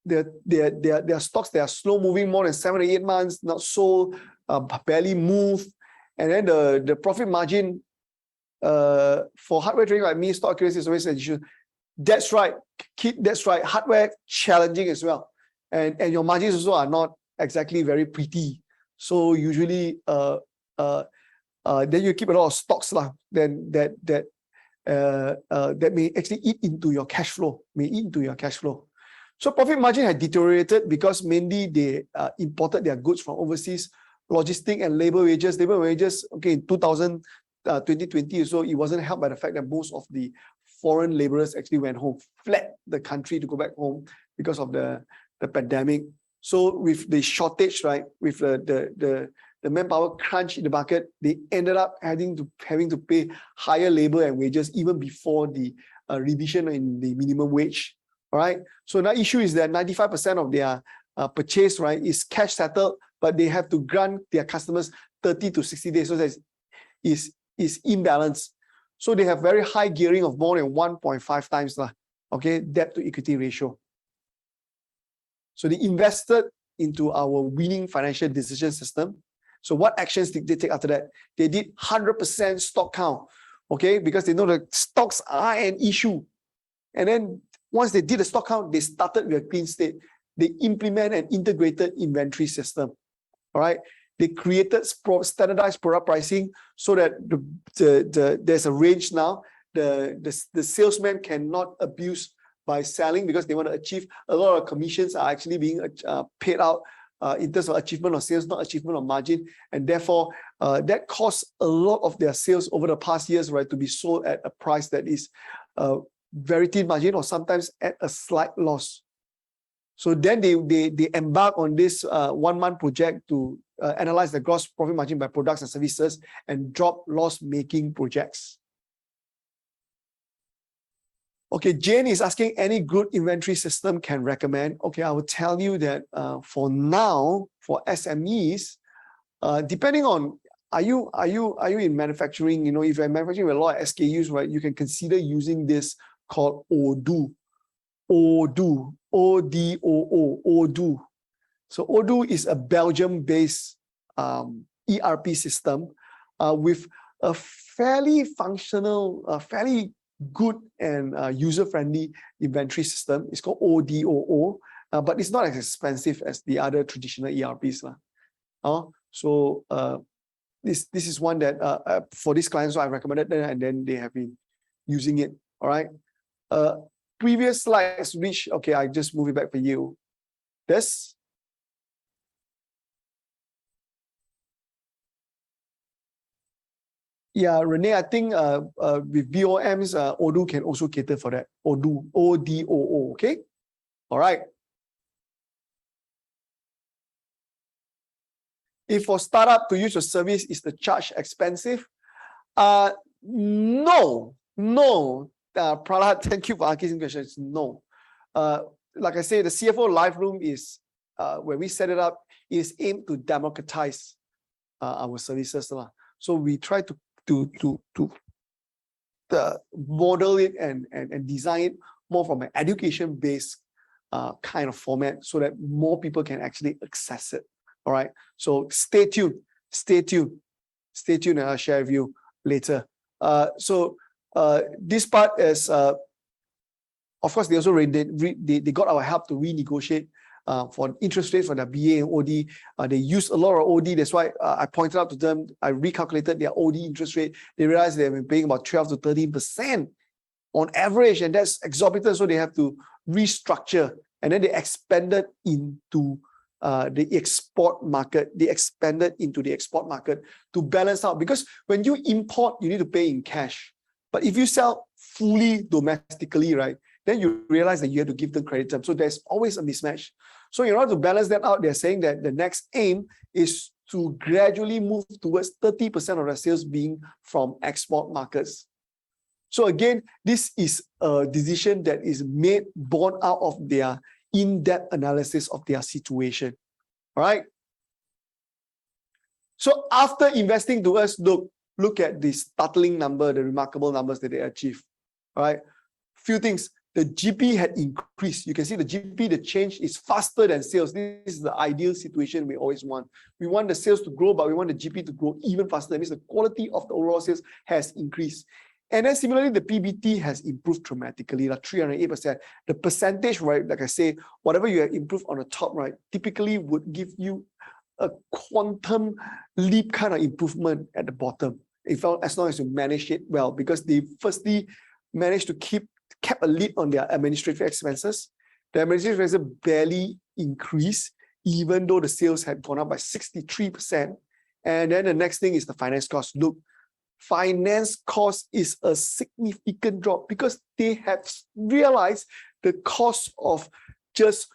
their stocks, they are slow moving, more than 7 or 8 months, not sold, barely move. And then the profit margin for hardware trading like me, stock accuracy is always an issue. That's right, that's right. Hardware challenging as well. And your margins also are not exactly very pretty. So usually then you keep a lot of stocks then that may actually eat into your cash flow, So profit margin had deteriorated because mainly they imported their goods from overseas. Logistic and labor wages, okay, in 2020 or so, it wasn't helped by the fact that most of the foreign laborers actually went home, fled the country to go back home because of the pandemic. So with the shortage, right, with the manpower crunch in the market, they ended up having to pay higher labor and wages even before the revision in the minimum wage. All right. So the issue is that 95% of their purchase, right, is cash settled, but they have to grant their customers 30 to 60 days. So that is imbalanced. So they have very high gearing of more than 1.5 times, okay, debt to equity ratio. So they invested into our winning financial decision system. So what actions did they take after that? They did 100% stock count, okay, because they know the stocks are an issue. And then once they did the stock count, they started with a clean state. They implement an integrated inventory system. All right. They created standardized product pricing so that there's a range now. The salesman cannot abuse by selling because they want to achieve. A lot of commissions are actually being paid out in terms of achievement of sales, not achievement of margin, and therefore that costs a lot of their sales over the past years, right, to be sold at a price that is very thin margin or sometimes at a slight loss. So then they embark on this 1 month project to analyze the gross profit margin by products and services and drop loss-making projects. Okay, Jane is asking any good inventory system can recommend. Okay, I will tell you that for now, for SMEs, depending on are you in manufacturing, you know, if you're manufacturing with a lot of SKUs, right, you can consider using this called Odoo. Odoo, O-D-O-O, Odoo. So Odoo is a Belgium-based ERP system with a fairly functional, fairly good and user-friendly inventory system. It's called ODOO, but it's not as expensive as the other traditional ERPs. So this is one that for these clients, so I recommended them, and then they have been using it. All right. Previous slides, which okay, I just move it back for you. This. Yeah, Renee, I think with BOMs, Odoo can also cater for that. Odoo, O-D-O-O, okay? All right. If for startup to use your service, is the charge expensive? No. Prahlad, thank you for asking questions. No. Like I say, the CFO Live Room is, when we set it up, is aimed to democratize our services. So we try to model it and design it more from an education-based kind of format so that more people can actually access it. All right. So stay tuned, and I'll share with you later. So this part is, of course, they also they got our help to renegotiate for interest rates for the BA and OD. They use a lot of OD. That's why I pointed out to them, I recalculated their OD interest rate. They realized they've been paying about 12 to 13% on average, and that's exorbitant. So they have to restructure, and then they expanded into the export market. They expanded into the export market to balance out, because when you import, you need to pay in cash. But if you sell fully domestically, right, then you realize that you have to give them credit terms. So there's always a mismatch. So in order to balance that out, they're saying that the next aim is to gradually move towards 30% of their sales being from export markets. So again, this is a decision that is made born out of their in-depth analysis of their situation. All right. So after investing to us, look at the startling number, the remarkable numbers that they achieved. All right. Few things. The GP had increased. You can see the GP, the change is faster than sales. This is the ideal situation we always want. We want the sales to grow, but we want the GP to grow even faster. That means the quality of the overall sales has increased. And then similarly, the PBT has improved dramatically, like 308%. The percentage, right, like I say, whatever you have improved on the top, right, typically would give you a quantum leap kind of improvement at the bottom, as long as you manage it well, because they firstly managed to kept a lid on their administrative expenses. The administrative expenses barely increased, even though the sales had gone up by 63%. And then the next thing is the finance cost. Look, finance cost is a significant drop because they have realized the cost of just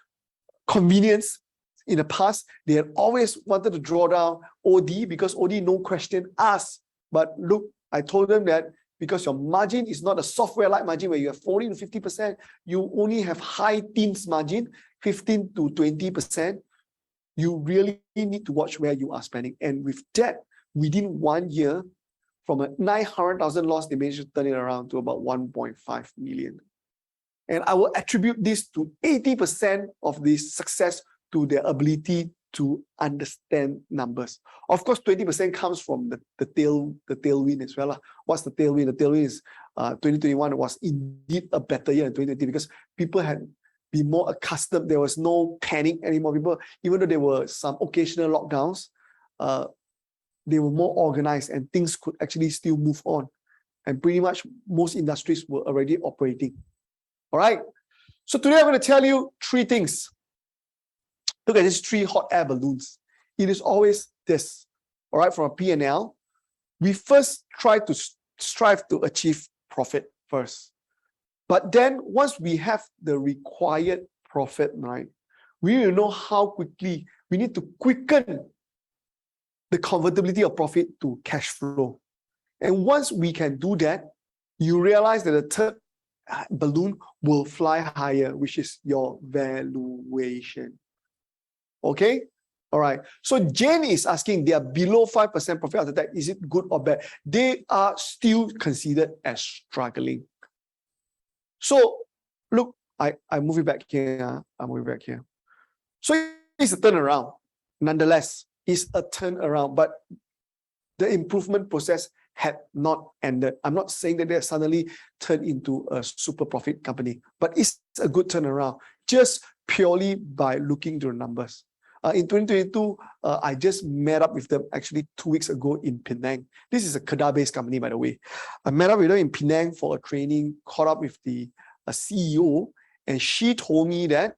convenience. In the past, they had always wanted to draw down OD because OD, no question, asked. But look, I told them that because your margin is not a software-like margin where you have 40 to 50%, you only have high teens margin, 15 to 20%. You really need to watch where you are spending. And with that, within 1 year, from a 900,000 loss, they managed to turn it around to about 1.5 million. And I will attribute this to 80% of this success to their ability to understand numbers. Of course, 20% comes from the tailwind as well. What's the tailwind? The tailwind is 2021 was indeed a better year than 2020 because people had been more accustomed. There was no panic anymore. People, even though there were some occasional lockdowns, they were more organized and things could actually still move on. And pretty much most industries were already operating. All right. So today I'm going to tell you three things. Look at these three hot air balloons. It is always this. All right, from a P&L, we first try to strive to achieve profit first. But then once we have the required profit, right, we will know how quickly we need to quicken the convertibility of profit to cash flow. And once we can do that, you realize that the third balloon will fly higher, which is your valuation. Okay? All right. So Jane is asking, they are below 5% profit after tax. Is it good or bad? They are still considered as struggling. So look, I move it back here. I move it back here. So it's a turnaround. Nonetheless, it's a turnaround, but the improvement process had not ended. I'm not saying that they suddenly turned into a super profit company, but it's a good turnaround just purely by looking to the numbers. In 2022, I just met up with them actually 2 weeks ago in Penang. This is a Kedah-based company, by the way. I met up with them in Penang for a training, caught up with the CEO, and she told me that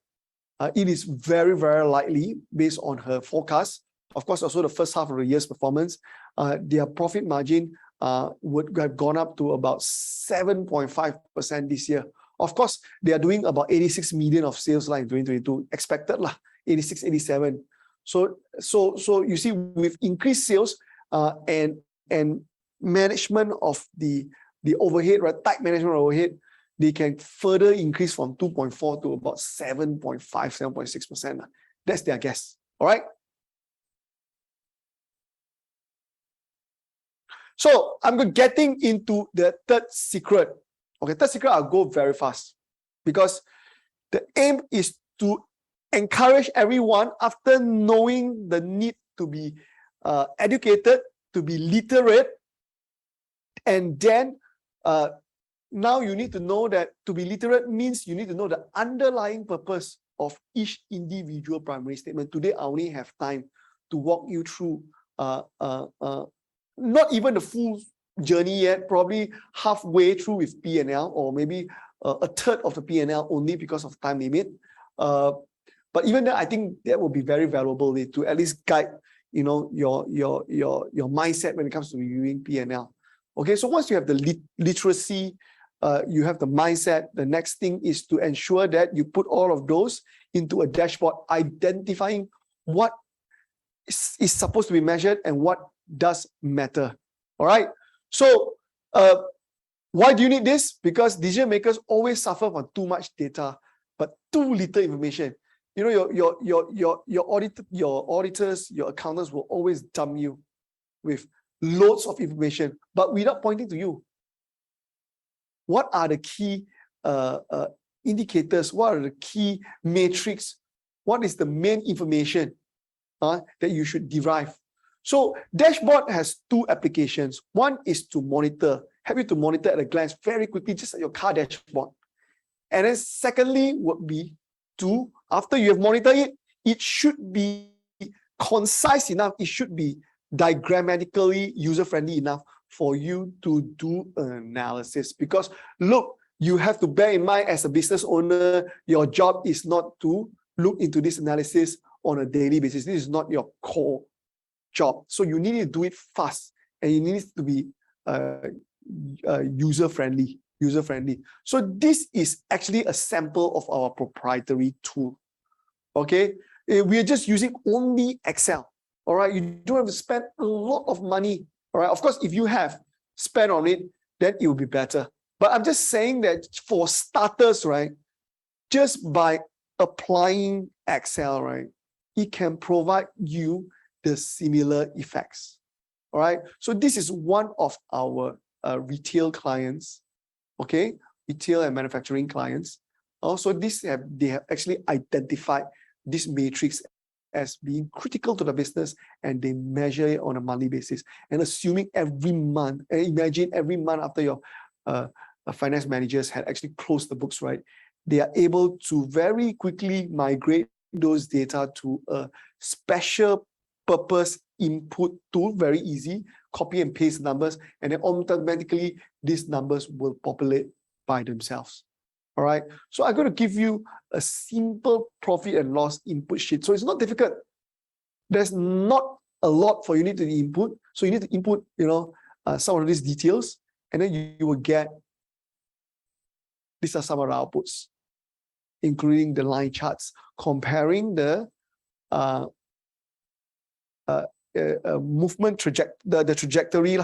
it is very, very likely, based on her forecast, of course, also the first half of the year's performance, their profit margin would have gone up to about 7.5% this year. Of course, they are doing about 86 million of sales in 2022, expected 86, 87. So you see, with increased sales and management of the overhead, right, tight management of overhead, they can further increase from 2.4 to about 7.5, 7.6%. That's their guess. All right. So I'm getting into the third secret. Okay, third secret, I'll go very fast because the aim is to encourage everyone, after knowing the need to be educated, to be literate, and then now you need to know that to be literate means you need to know the underlying purpose of each individual primary statement. Today, I only have time to walk you through not even the full journey yet, probably halfway through with P&L, or maybe a third of the P&L only because of time limit. But even then, I think that will be very valuable to at least guide, your mindset when it comes to reviewing P&L. Okay, so once you have the literacy, you have the mindset, the next thing is to ensure that you put all of those into a dashboard, identifying what is supposed to be measured and what does matter. All right. So why do you need this? Because decision makers always suffer from too much data, but too little information. Your auditors, your accountants will always dump you with loads of information, but without pointing to you. What are the key indicators? What are the key metrics? What is the main information that you should derive? So dashboard has two applications. One is to monitor, help you to monitor at a glance very quickly, just like your car dashboard. And then secondly would be to, after you have monitored it, it should be concise enough, it should be diagrammatically user-friendly enough for you to do analysis. Because look, you have to bear in mind, as a business owner, your job is not to look into this analysis on a daily basis. This is not your core job. So you need to do it fast, and you need it to be user-friendly. So this is actually a sample of our proprietary tool. Okay, we are just using only Excel. All right, you don't have to spend a lot of money. All right, of course, if you have spent on it, then it will be better. But I'm just saying that for starters, right, just by applying Excel, right, it can provide you the similar effects. All right, so this is one of our retail clients, okay, retail and manufacturing clients. Also, they have actually identified this matrix as being critical to the business, and they measure it on a monthly basis. And assuming every month, and imagine every month after your finance managers had actually closed the books, right, they are able to very quickly migrate those data to a special purpose input tool, very easy, copy and paste numbers, and then automatically these numbers will populate by themselves. All right. So I'm going to give you a simple profit and loss input sheet. So it's not difficult. There's not a lot for you need to input. So you need to input, some of these details, and then you will get, these are some of the outputs, including the line charts, comparing the movement the trajectory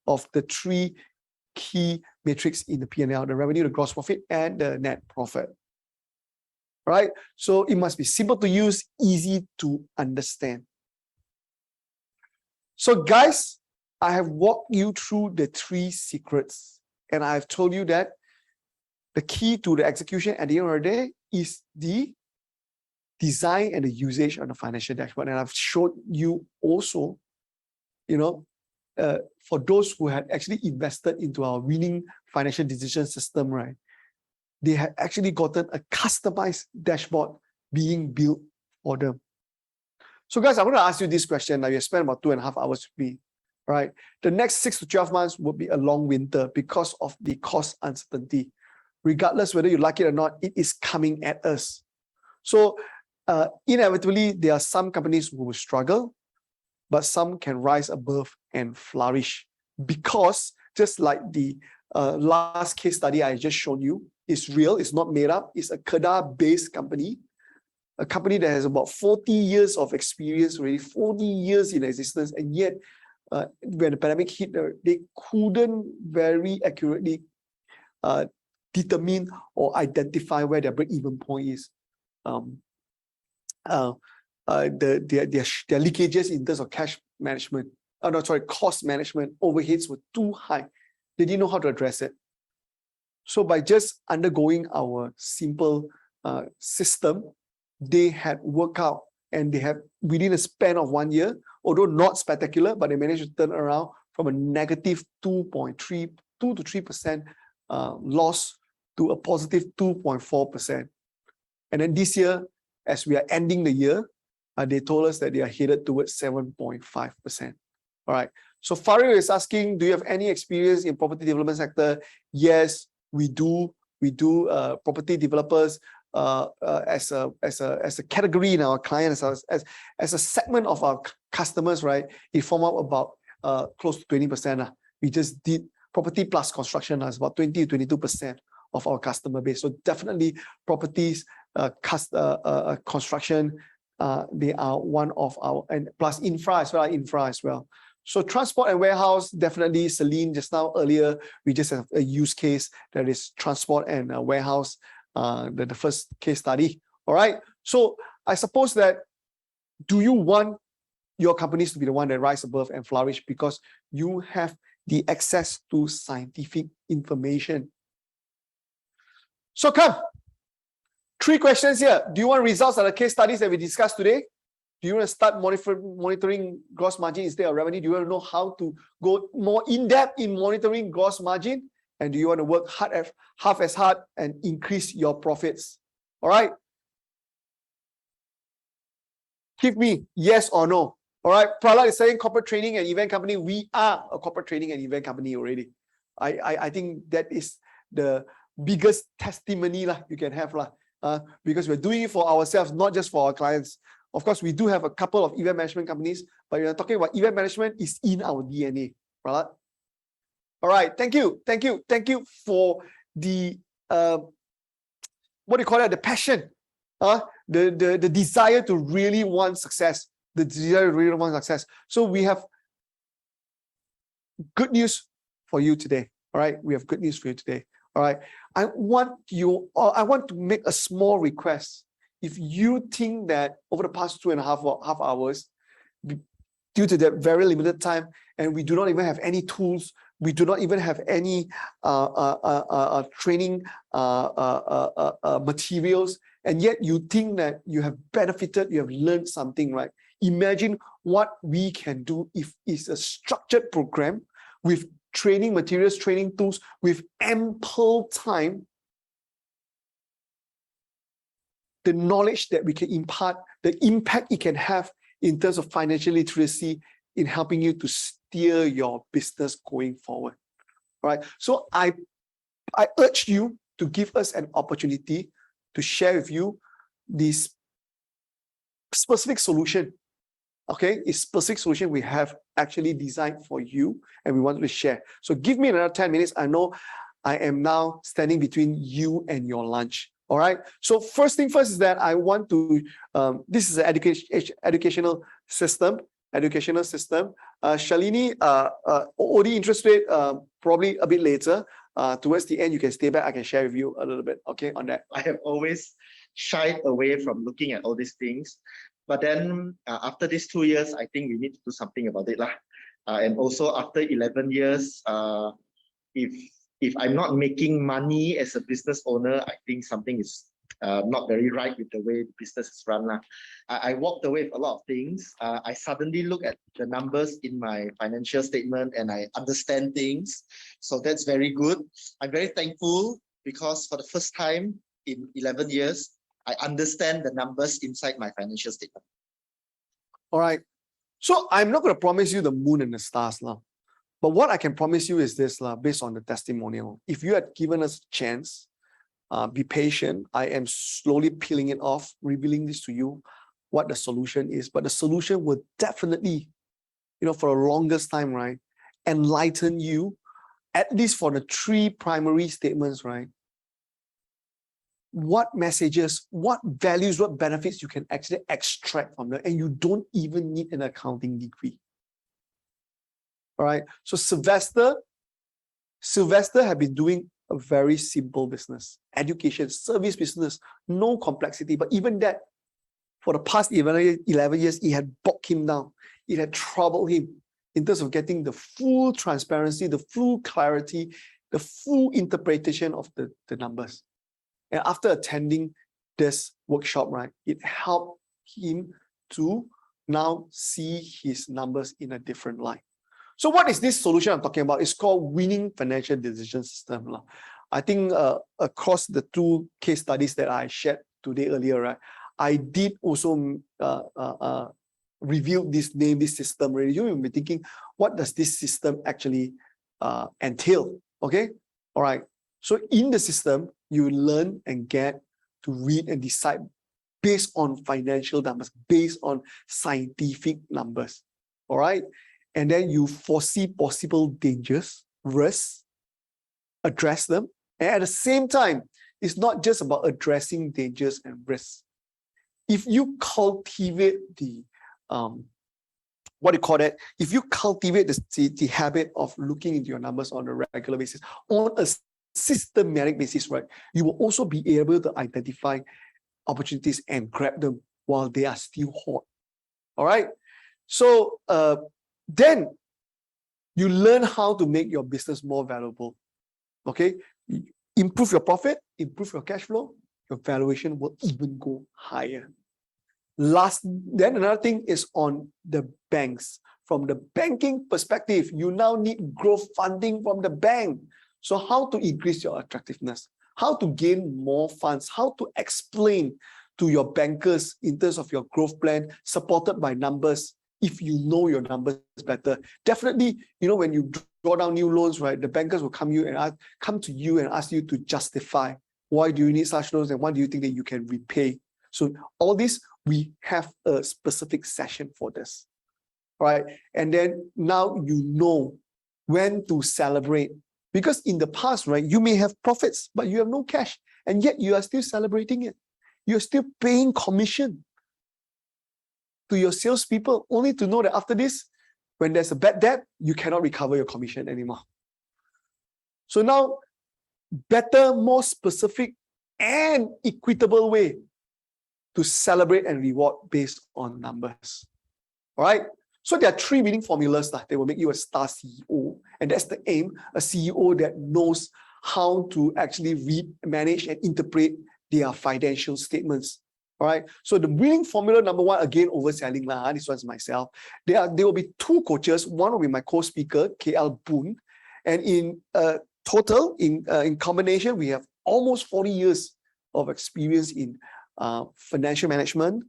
of the three key metrics in the P&L, the revenue, the gross profit, and the net profit. Right? So it must be simple to use, easy to understand. So guys, I have walked you through the 3 secrets, and I've told you that the key to the execution at the end of the day is the design and the usage of the financial dashboard. And I've showed you also, for those who had actually invested into our winning financial decision system, right, they had actually gotten a customized dashboard being built for them. So guys, I'm going to ask you this question. Now you spent about 2.5 hours with me, right? The next 6 to 12 months will be a long winter because of the cost uncertainty. Regardless whether you like it or not, it is coming at us. So inevitably, there are some companies who will struggle, but some can rise above and flourish, because just like the last case study I just shown you, it's real, it's not made up, it's a Kedah-based company, a company that has about 40 years of experience already, 40 years in existence, and yet when the pandemic hit, they couldn't very accurately determine or identify where their break-even point is. Their leakages in terms of cash management, cost management, overheads were too high. They didn't know how to address it. So by just undergoing our simple system, they had worked out, and they have, within a span of 1 year, although not spectacular, but they managed to turn around from a negative 2 to 3% loss to a positive 2.4%. And then this year, as we are ending the year, they told us that they are headed towards 7.5%. All right. So Farid is asking, do you have any experience in property development sector? Yes, we do. We do property developers as a category in our clients, as a segment of our customers, right? It form up about close to 20%. We just did property plus construction as about 20 to 22% of our customer base. So definitely properties, construction, they are one of our, and plus infra as well. So transport and warehouse, definitely. Celine, just now earlier, we just have a use case that is transport and warehouse, the first case study. All right. So I suppose that, do you want your companies to be the one that rise above and flourish because you have the access to scientific information? So come, 3 questions here. Do you want results of the case studies that we discussed today? Do you want to start monitoring gross margin instead of revenue? Do you want to know how to go more in-depth in monitoring gross margin? And do you want to work half as hard and increase your profits? All right. Give me yes or no. All right. Prahlad is saying corporate training and event company. We are a corporate training and event company already. I think that is the biggest testimony you can have, because we're doing it for ourselves, not just for our clients. Of course, we do have a couple of event management companies, but we're talking about event management is in our DNA. Right? All right. Thank you for the what do you call it? The passion, the desire to really want success. So we have good news for you today. All right. We have good news for you today. All right. I want to make a small request. If you think that over the past 2.5 hours, due to that very limited time, and we do not even have any tools, we do not even have any training materials, and yet you think that you have benefited, you have learned something, right? Imagine what we can do if it's a structured program with training materials, training tools, with ample time. The knowledge that we can impart, the impact it can have in terms of financial literacy in helping you to steer your business going forward. All right. So I urge you to give us an opportunity to share with you this specific solution. Okay, a specific solution we have actually designed for you and we want to share. So give me another 10 minutes. I know I am now standing between you and your lunch. All right. So first thing first is that I want to, this is an educational system. Shalini, OD interest rate, probably a bit later. Towards the end, you can stay back. I can share with you a little bit, okay, on that. I have always shied away from looking at all these things. But then after these 2 years, I think we need to do something about it. And also after 11 years, if I'm not making money as a business owner, I think something is not very right with the way the business is run. I walked away with a lot of things. I suddenly look at the numbers in my financial statement and I understand things. So that's very good. I'm very thankful because for the first time in 11 years, I understand the numbers inside my financial statement. All right. So I'm not going to promise you the moon and the stars now. But what I can promise you is this, based on the testimonial. If you had given us a chance, be patient. I am slowly peeling it off, revealing this to you, what the solution is. But the solution will definitely, for the longest time, right, enlighten you, at least for the 3 primary statements, right? What messages, what values, what benefits you can actually extract from them, and you don't even need an accounting degree. All right. So Sylvester had been doing a very simple business, education, service business, no complexity. But even that, for the past 11 years, it had bogged him down. It had troubled him in terms of getting the full transparency, the full clarity, the full interpretation of the numbers. And after attending this workshop, right, it helped him to now see his numbers in a different light. So what is this solution I'm talking about? It's called Winning Financial Decision System. I think across the 2 case studies that I shared today earlier, right, I did also reveal this name, this system. Right? You will be thinking, what does this system actually entail? Okay, all right. So in the system, you learn and get to read and decide based on financial numbers, based on scientific numbers. All right. And then you foresee possible dangers, risks, address them. And at the same time, it's not just about addressing dangers and risks. If you cultivate the, if you cultivate the habit of looking into your numbers on a regular basis, on a systematic basis, right, you will also be able to identify opportunities and grab them while they are still hot. All right. So then you learn how to make your business more valuable. Okay. Improve your profit, improve your cash flow, your valuation will even go higher. Then another thing is on the banks. From the banking perspective, you now need growth funding from the bank. So how to increase your attractiveness, how to gain more funds, how to explain to your bankers in terms of your growth plan, supported by numbers. If you know your numbers better, definitely, when you draw down new loans, right, the bankers will come to you and ask you to justify why do you need such loans and what do you think that you can repay. So all this, we have a specific session for this, right? And then now you know when to celebrate, because in the past, right, you may have profits, but you have no cash, and yet you are still celebrating it. You're still paying commission to your salespeople, only to know that after this, when there's a bad debt, you cannot recover your commission anymore. So now, better, more specific and equitable way to celebrate and reward based on numbers. All right. So there are 3 winning formulas that will make you a star CEO. And that's the aim, a CEO that knows how to actually read, manage, and interpret their financial statements. All right. So the winning formula number 1, again, overselling. This one's myself. There will be 2 coaches. One will be my co-speaker, KL Boon. And in total, in combination, we have almost 40 years of experience in financial management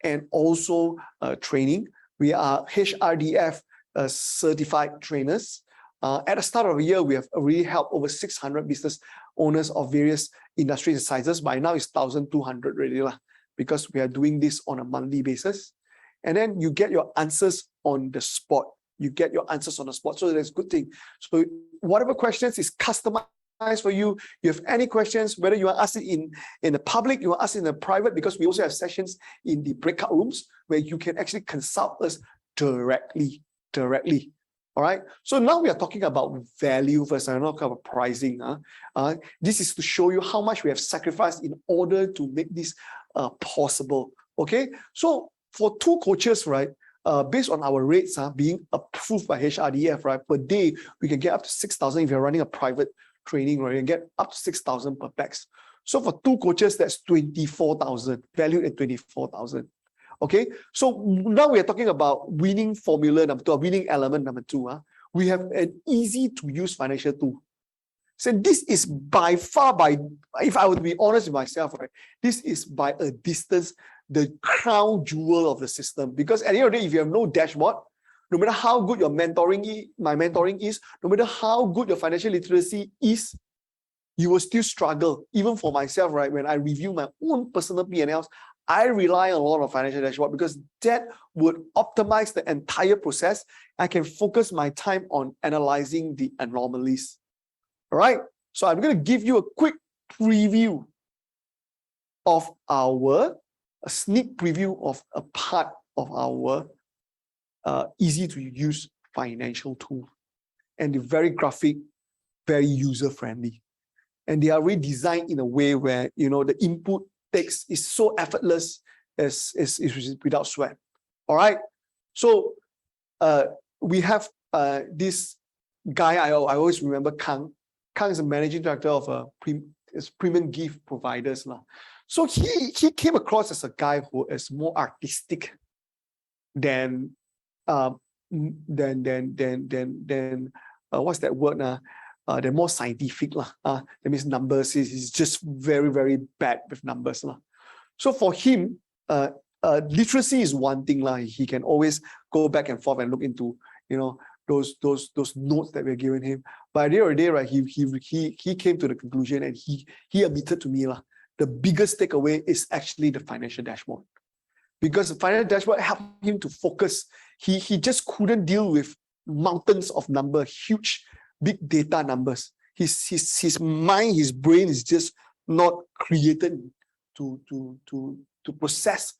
and also training. We are HRDF certified trainers. At the start of the year, we have already helped over 600 business owners of various industries and sizes. By now, it's 1,200 already, because we are doing this on a monthly basis. And then you get your answers on the spot. So that's a good thing. So whatever questions is customized for you. You have any questions, whether you are asking in the public, you are asking in the private, because we also have sessions in the breakout rooms where you can actually consult us directly. All right. So now we are talking about value first. I'm not talking about pricing. This is to show you how much we have sacrificed in order to make this possible. Okay. So for 2 coaches, right, based on our rates being approved by HRDF, right, per day, we can get up to 6,000 if you're running a private training, right? You can get up to 6,000 per pax. So for 2 coaches, that's 24,000, valued at 24,000. Okay, so now we are talking about winning formula number 2, winning element number 2. We have an easy to use financial tool. So this is by far, if I would be honest with myself, right, this is by a distance the crown jewel of the system. Because at the end of the day, if you have no dashboard, no matter how good your my mentoring is, no matter how good your financial literacy is, you will still struggle. Even for myself, right, when I review my own personal P&Ls, I rely on a lot of financial dashboard because that would optimize the entire process. I can focus my time on analyzing the anomalies. All right. So I'm going to give you a quick preview of a sneak preview of a part of our easy to use financial tool. And they're very graphic, very user friendly. And they are really designed in a way where, the input text is so effortless as without sweat. All right. So we have this guy, I always remember Kang. Kang is a managing director of a premium gift providers. So he came across as a guy who is more artistic than what's that word? They're more scientific. That means numbers. He's just very, very bad with numbers. So for him, literacy is one thing. He can always go back and forth and look into, those notes that we're giving him. But at the end of the day, right, he came to the conclusion and he admitted to me, the biggest takeaway is actually the financial dashboard. Because the financial dashboard helped him to focus. He just couldn't deal with mountains of numbers, huge, big data numbers. His mind, his brain is just not created to process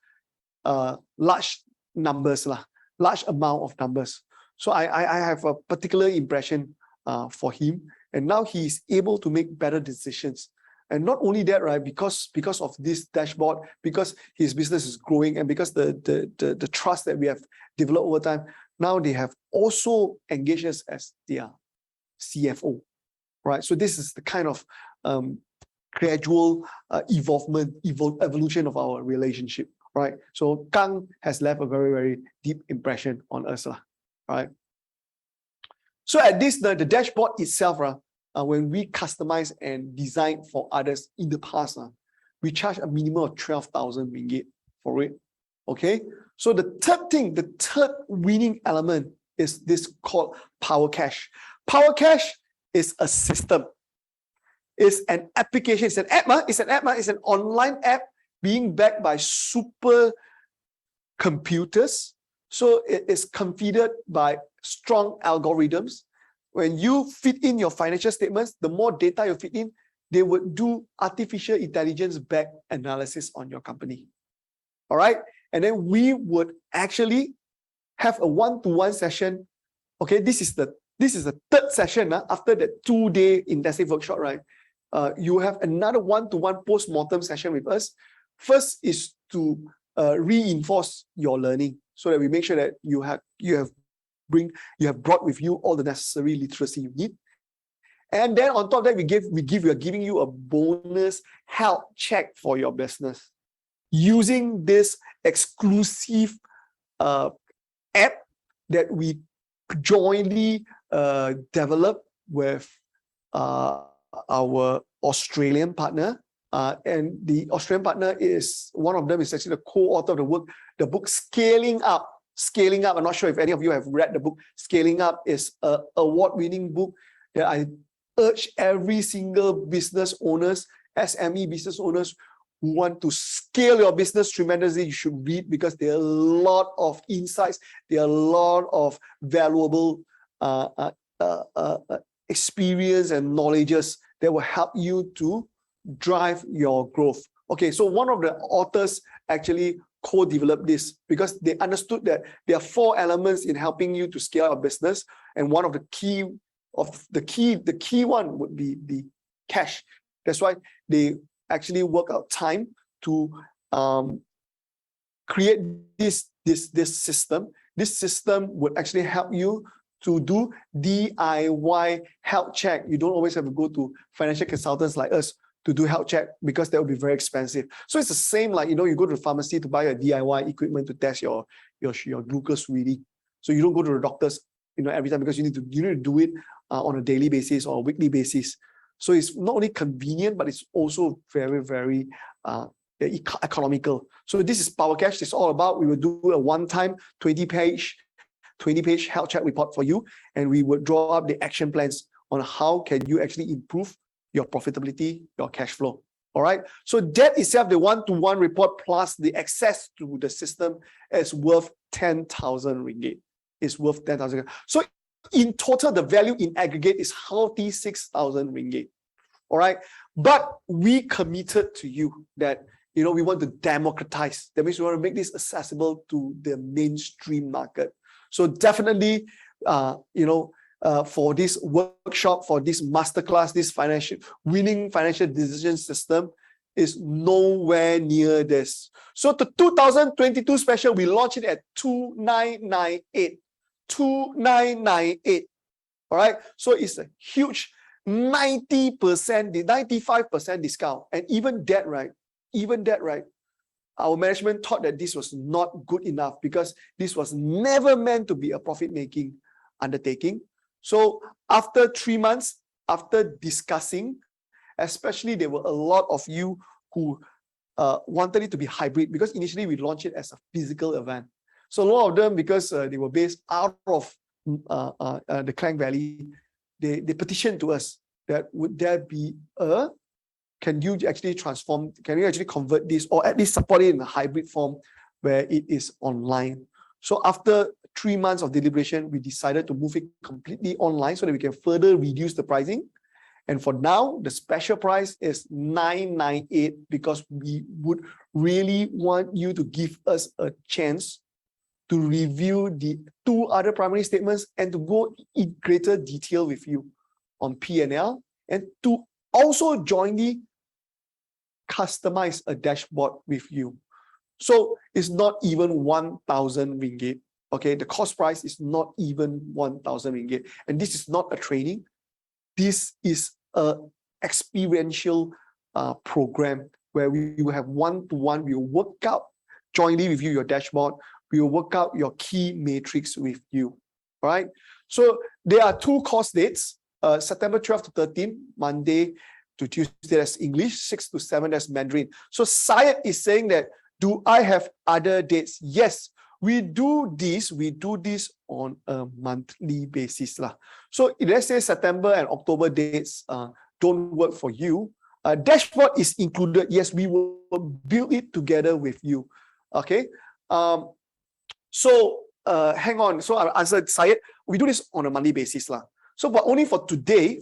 large numbers, large amount of numbers. So I have a particular impression for him, and now he's able to make better decisions. And not only that, right? Because of this dashboard, because his business is growing, and because the trust that we have developed over time, now they have also engaged us as their CFO, right? So this is the kind of gradual evolution of our relationship, right? So Kang has left a very, very deep impression on us, right? So at this, the dashboard itself, when we customize and design for others in the past, we charge a minimum of 12,000 ringgit for it. Okay. So the third winning element is this called Power Cash. Power Cash is a system. It's an application. It's an app. It's an online app being backed by super computers. So it is configured by strong algorithms. When you feed in your financial statements, the more data you feed in, they would do artificial intelligence-backed analysis on your company. All right. And then we would actually have a one-to-one session. Okay, this is the third session after the 2-day intensive workshop, right? You have another one-to-one post-mortem session with us. First is to reinforce your learning so that we make sure that you have brought with you all the necessary literacy you need. And then on top of that, we are giving you a bonus health check for your business using this exclusive app that we jointly developed with our Australian partner. And the Australian partner is, one of them is actually the co-author of the book Scaling Up Scaling Up. I'm not sure if any of you have read the book. Scaling Up is an award-winning book that I urge every single business owners, SME business owners who want to scale your business tremendously, you should read, because there are a lot of insights, there are a lot of valuable experience and knowledges that will help you to drive your growth. Okay, so one of the authors actually co-developed this because they understood that there are 4 elements in helping you to scale your business, and one of the key one would be the cash. That's why they actually work out time to create this system. This system would actually help you to do DIY health check. You don't always have to go to financial consultants like us to do health check, because that would be very expensive. So it's the same like, you go to the pharmacy to buy a DIY equipment to test your glucose reading. So you don't go to the doctors, every time, because you need to do it on a daily basis or a weekly basis. So it's not only convenient, but it's also very, very economical. So this is Power Cash. It's all about, we will do a one-time 20-page health check report for you, and we will draw up the action plans on how can you actually improve your profitability, your cash flow. All right. So that itself, the one-to-one report plus the access to the system is worth 10,000 ringgit. It's worth 10,000. So in total, the value in aggregate is healthy 6,000 ringgit. All right. But we committed to you that, we want to democratize. That means we want to make this accessible to the mainstream market. So definitely, for this workshop, for this masterclass, this winning financial decision system is nowhere near this. So the 2022 special, we launched it at 2,998. 2,998. All right. So it's a huge 90%, 95% discount. And even that, right? Our management thought that this was not good enough, because this was never meant to be a profit-making undertaking. So after 3 months, after discussing, especially there were a lot of you who wanted it to be hybrid, because initially we launched it as a physical event. So a lot of them, because they were based out of the Klang Valley, they petitioned to us that would there be can you actually convert this, or at least support it in a hybrid form where it is online. So after 3 months of deliberation, we decided to move it completely online so that we can further reduce the pricing. And for now, the special price is 998, because we would really want you to give us a chance to review the 2 other primary statements and to go in greater detail with you on P&L, and to also jointly customize a dashboard with you. So it's not even 1,000 ringgit. Okay, the cost price is not even 1,000 ringgit. And this is not a training. This is a experiential program where we will have one-to-one. We will work out jointly with you your dashboard. We will work out your key matrix with you. All right. So there are 2 course dates, September 12 to 13, Monday to Tuesday, that's English, 6 to 7, that's Mandarin. So Syed is saying that, do I have other dates? Yes, we do this on a monthly basis. So let's say September and October dates don't work for you. Dashboard is included. Yes, we will build it together with you. Okay. So hang on. So I answered Syed. We do this on a monthly basis. So, but only for today,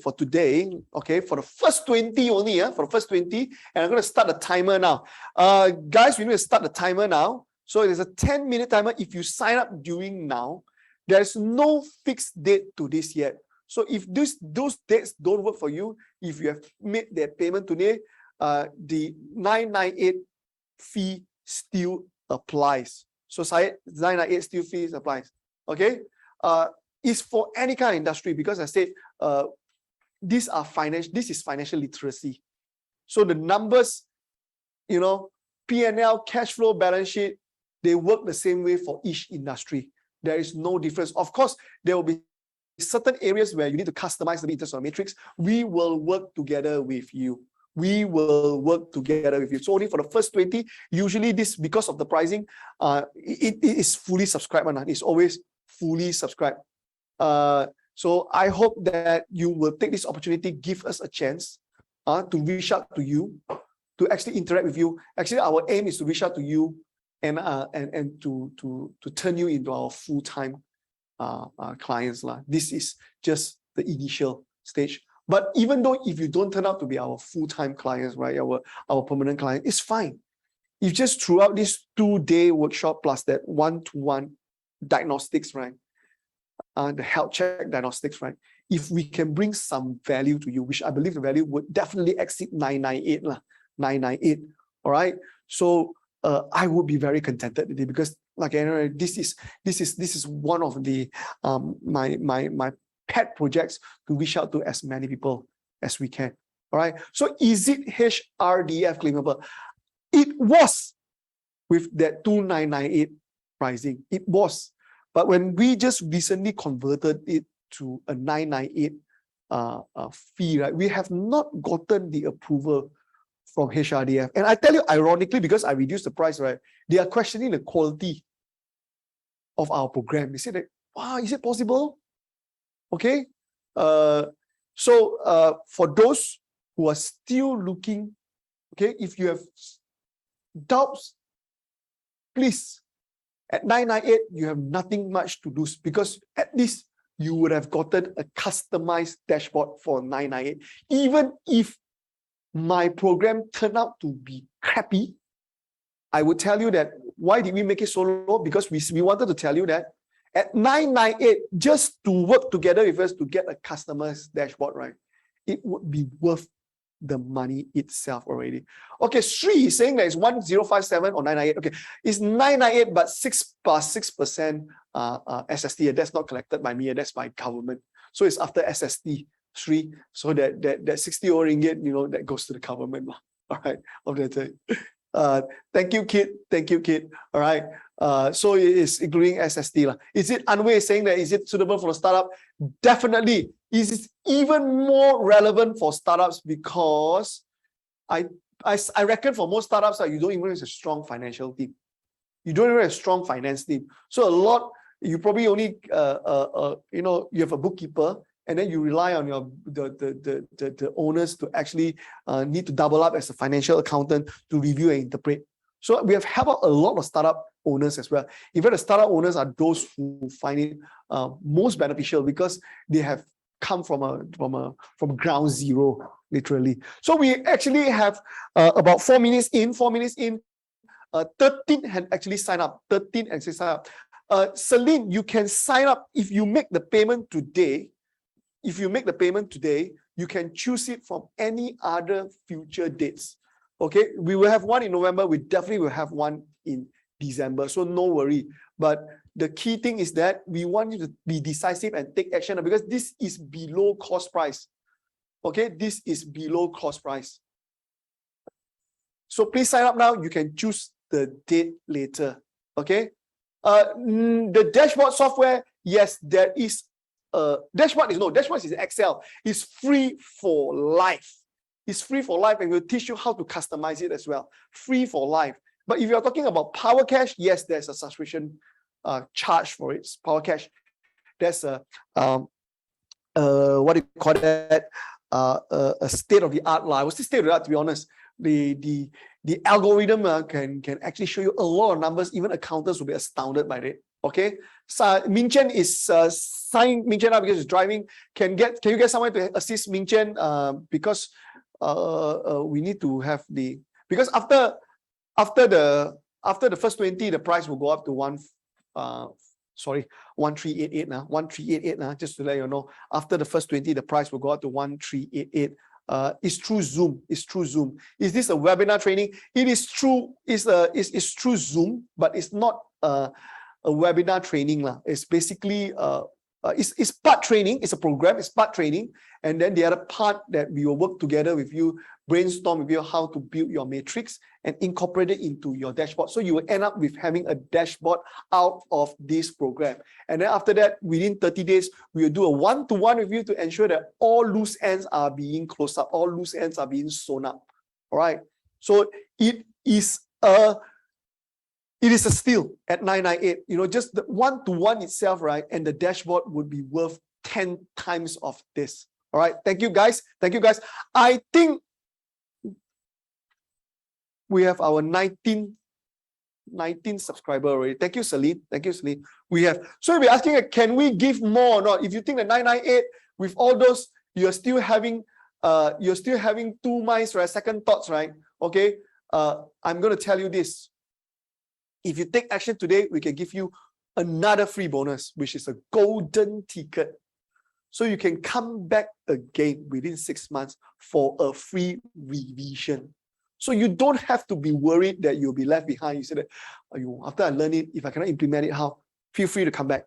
okay, for the first 20 only, for the first 20, and I'm going to start the timer now. Guys, we need to start the timer now. So there's a 10-minute timer. If you sign up during now, there's no fixed date to this yet. So if those dates don't work for you, if you have made that payment today, the 998 fee still applies. So 998 still fees applies. Okay. Is for any kind of industry, because I said this is financial literacy. So the numbers, P&L, cash flow, balance sheet, they work the same way for each industry. There is no difference. Of course, there will be certain areas where you need to customize the in terms of matrix. We will work together with you. we will work together with you. So only for the first 20, usually this, because of the pricing, it is fully subscribed. It's always fully subscribed. So I hope that you will take this opportunity, give us a chance to reach out to you, to actually interact with you. Actually, our aim is to reach out to you and to turn you into our full-time clients. This is just the initial stage. But even though if you don't turn out to be our full-time clients, right, our permanent client, it's fine. If just throughout this 2-day workshop plus that one-to-one diagnostics, right, the health check diagnostics, right, if we can bring some value to you, which I believe the value would definitely exceed 998, 998. All right. So I would be very contented today, because like anyway, this is one of the my pet projects, to reach out to as many people as we can. All right. So is it HRDF claimable? It was with that 2998 pricing. It was. But when we just recently converted it to a 998 fee, right, we have not gotten the approval from HRDF. And I tell you, ironically, because I reduced the price, right, they are questioning the quality of our program. They say that, wow, is it possible? Okay. So for those who are still looking, okay, if you have doubts, please, at 998, you have nothing much to lose, because at least you would have gotten a customized dashboard for 998. Even if my program turned out to be crappy, I would tell you that, why did we make it so low? Because we wanted to tell you that at 998, just to work together with us to get a customer's dashboard, right, it would be worth the money itself already. Okay, Sri is saying that it's 1057 or 998. Okay, it's 998, but 6 plus 6% SST. That's not collected by me, that's by government. So it's after SST, Sri. So that 60 ringgit, you know, that goes to the government. All right, of that. Thank you, Kit. Thank you, Kit. All right. So it is including SST. Is it Anway saying that, is it suitable for a startup? Definitely. It is even more relevant for startups, because I reckon for most startups, you don't even have a strong financial team. You don't even have a strong finance team. So a lot, you probably only you have a bookkeeper, and then you rely on the owners to actually need to double up as a financial accountant to review and interpret. So we have helped out a lot of startup owners as well. Even the startup owners are those who find it most beneficial, because they have come from ground zero, literally. So we actually have about 4 minutes in, 13 had actually signed up. 13 actually signed up. Celine, you can sign up if you make the payment today. If you make the payment today, you can choose it from any other future dates. Okay, we will have one in November. We definitely will have one in December. So no worry. But the key thing is that we want you to be decisive and take action, because this is below cost price. Okay, this is below cost price. So please sign up now. You can choose the date later. Okay. The dashboard software, yes, there is. Dashboard is Excel. It's free for life. It's free for life, and we'll teach you how to customize it as well. Free for life. But if you're talking about Power Cash, yes, there's a subscription charge for it. Power Cash, there's a what do you call that? A state of the art. I would say state of the art, to be honest. The algorithm can actually show you a lot of numbers. Even accountants will be astounded by it. Okay, so Ming Chen is signing Ming Chen up because he's driving. Can you get someone to assist Ming Chen? Because we need to have because after the first 20, the price will go up to 1388 now. 1388 now. Just to let you know, after the first 20, the price will go up to 1388. It's through Zoom. It's through Zoom. Is this a webinar training? It is true. It's through Zoom, but it's not a webinar training. It's basically it's part training, it's a program, it's part training. And then the other part that we will work together with you, brainstorm with you how to build your matrix and incorporate it into your dashboard. So you will end up with having a dashboard out of this program. And then after that, within 30 days, we will do a one-to-one review to ensure that all loose ends are being closed up, all loose ends are being sewn up. All right. So it is a steal at 998. You know, just the one-to-one itself, right? And the dashboard would be worth 10 times of this. All right. Thank you, guys. Thank you, guys. I think we have our 19 subscriber already. Thank you, Celine. Thank you, Celine. We have. So we're asking, can we give more or not? If you think that 998 with all those, you're still having two minds, right? Second thoughts, right? Okay. I'm going to tell you this. If you take action today, we can give you another free bonus, which is a golden ticket. So you can come back again within 6 months for a free revision. So you don't have to be worried that you'll be left behind. You say that, after I learn it, if I cannot implement it, how? Feel free to come back.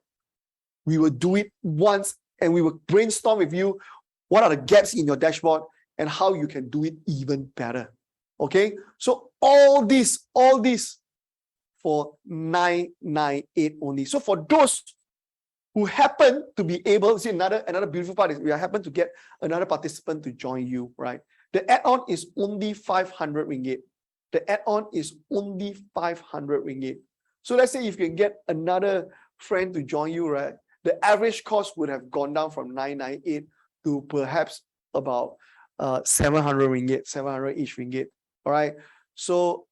We will do it once and we will brainstorm with you what are the gaps in your dashboard and how you can do it even better. Okay? So all this for 998 only. So for those who happen to be able, see another beautiful part is we happen to get another participant to join you, right? The add-on is only 500 ringgit. The add-on is only 500 ringgit. So let's say if you can get another friend to join you, right? The average cost would have gone down from 998 to perhaps about 700 ringgit, 700-ish ringgit. All right. So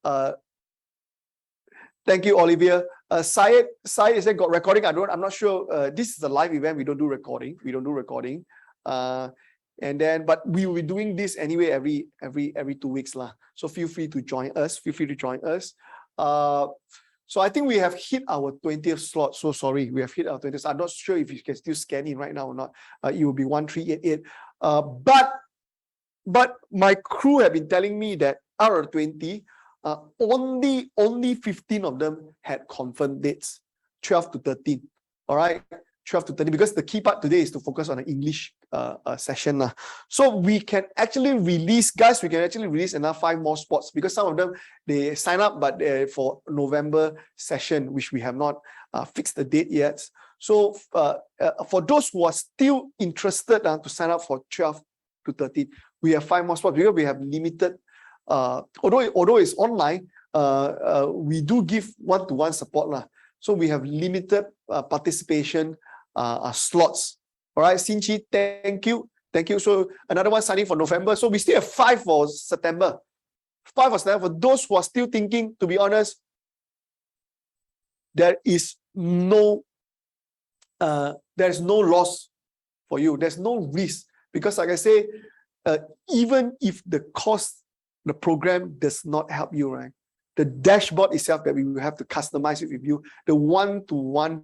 thank you, Olivia. Syed is there got recording? I'm not sure. This is a live event. We don't do recording. And then, but we will be doing this anyway every 2 weeks lah. So feel free to join us. So I think we have hit our 20th slot. So sorry, we have hit our 20th. I'm not sure if you can still scan in right now or not. It will be 1388. But my crew have been telling me that out of 20, only 15 of them had confirmed dates, 12 to 13. All right, 12 to 13, because the key part today is to focus on the English session. So we can actually release, guys, another 5 more spots because some of them, they sign up, but for November session, which we have not fixed the date yet. So for those who are still interested to sign up for 12 to 13, we have 5 more spots because we have limited. Although it's online, we do give one-to-one support. So we have limited participation slots. All right, Sinchi, thank you. So another one signing for November. So we still have 5 for September. 5 for September. For those who are still thinking, to be honest, there is no loss for you. There's no risk because, like I say, even if the program does not help you, right? The dashboard itself that we will have to customize it with you, the one-to-one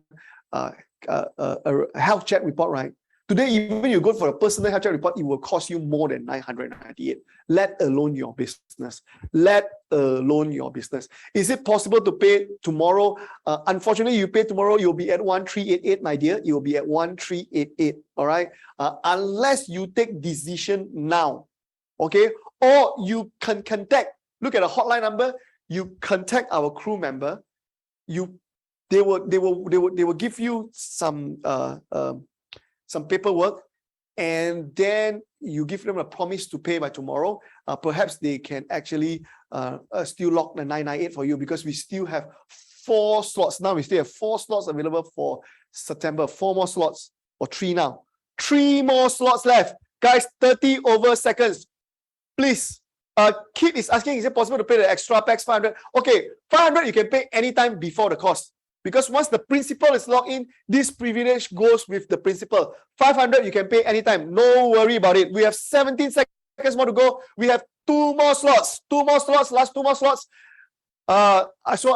health check report, right? Today, even you go for a personal health check report, it will cost you more than 998, let alone your business. Is it possible to pay tomorrow? Unfortunately, you pay tomorrow, you'll be at 1388, my dear. You'll be at 1388, all right? Unless you take decision now, okay? Or you can contact, look at the hotline number, you contact our crew member, they will give you some paperwork, and then you give them a promise to pay by tomorrow. Perhaps they can actually still lock the 998 for you because we still have 4 slots. Now we still have 4 slots available for September. 4 more slots, or 3 now. 3 more slots left. Guys, 30 over seconds. Please. Kit is asking, is it possible to pay the extra packs 500? Okay, 500 you can pay anytime before the cost. Because once the principal is logged in, this privilege goes with the principal. 500 you can pay anytime. No worry about it. We have 17 seconds more to go. We have 2 more slots. Last 2 more slots. So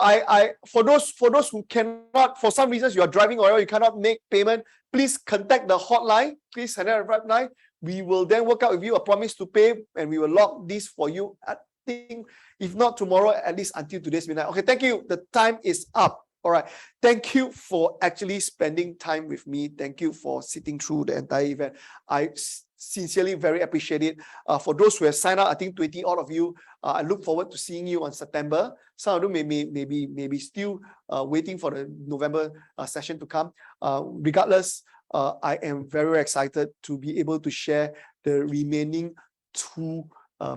for those who cannot, for some reasons you are driving or you cannot make payment, please contact the hotline. Please contact the hotline. We will then work out with you a promise to pay, and we will lock this for you. I think if not tomorrow, at least until today's midnight. Okay, thank you. The time is up. All right. Thank you for actually spending time with me. Thank you for sitting through the entire event. I sincerely very appreciate it. For those who have signed up, I think 20 odd of you. I look forward to seeing you on September. Some of you maybe still waiting for the November session to come. Regardless, I am very excited to be able to share the remaining two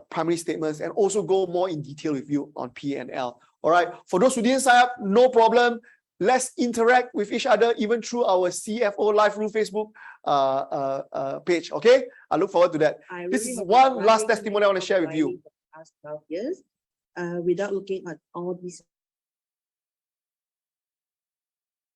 primary statements and also go more in detail with you on P&L. All right. For those who didn't sign up, no problem. Let's interact with each other even through our CFO Live Room Facebook page. Okay. I look forward to that. This is one last testimony I want to share with you. Past 12 years, without looking at all these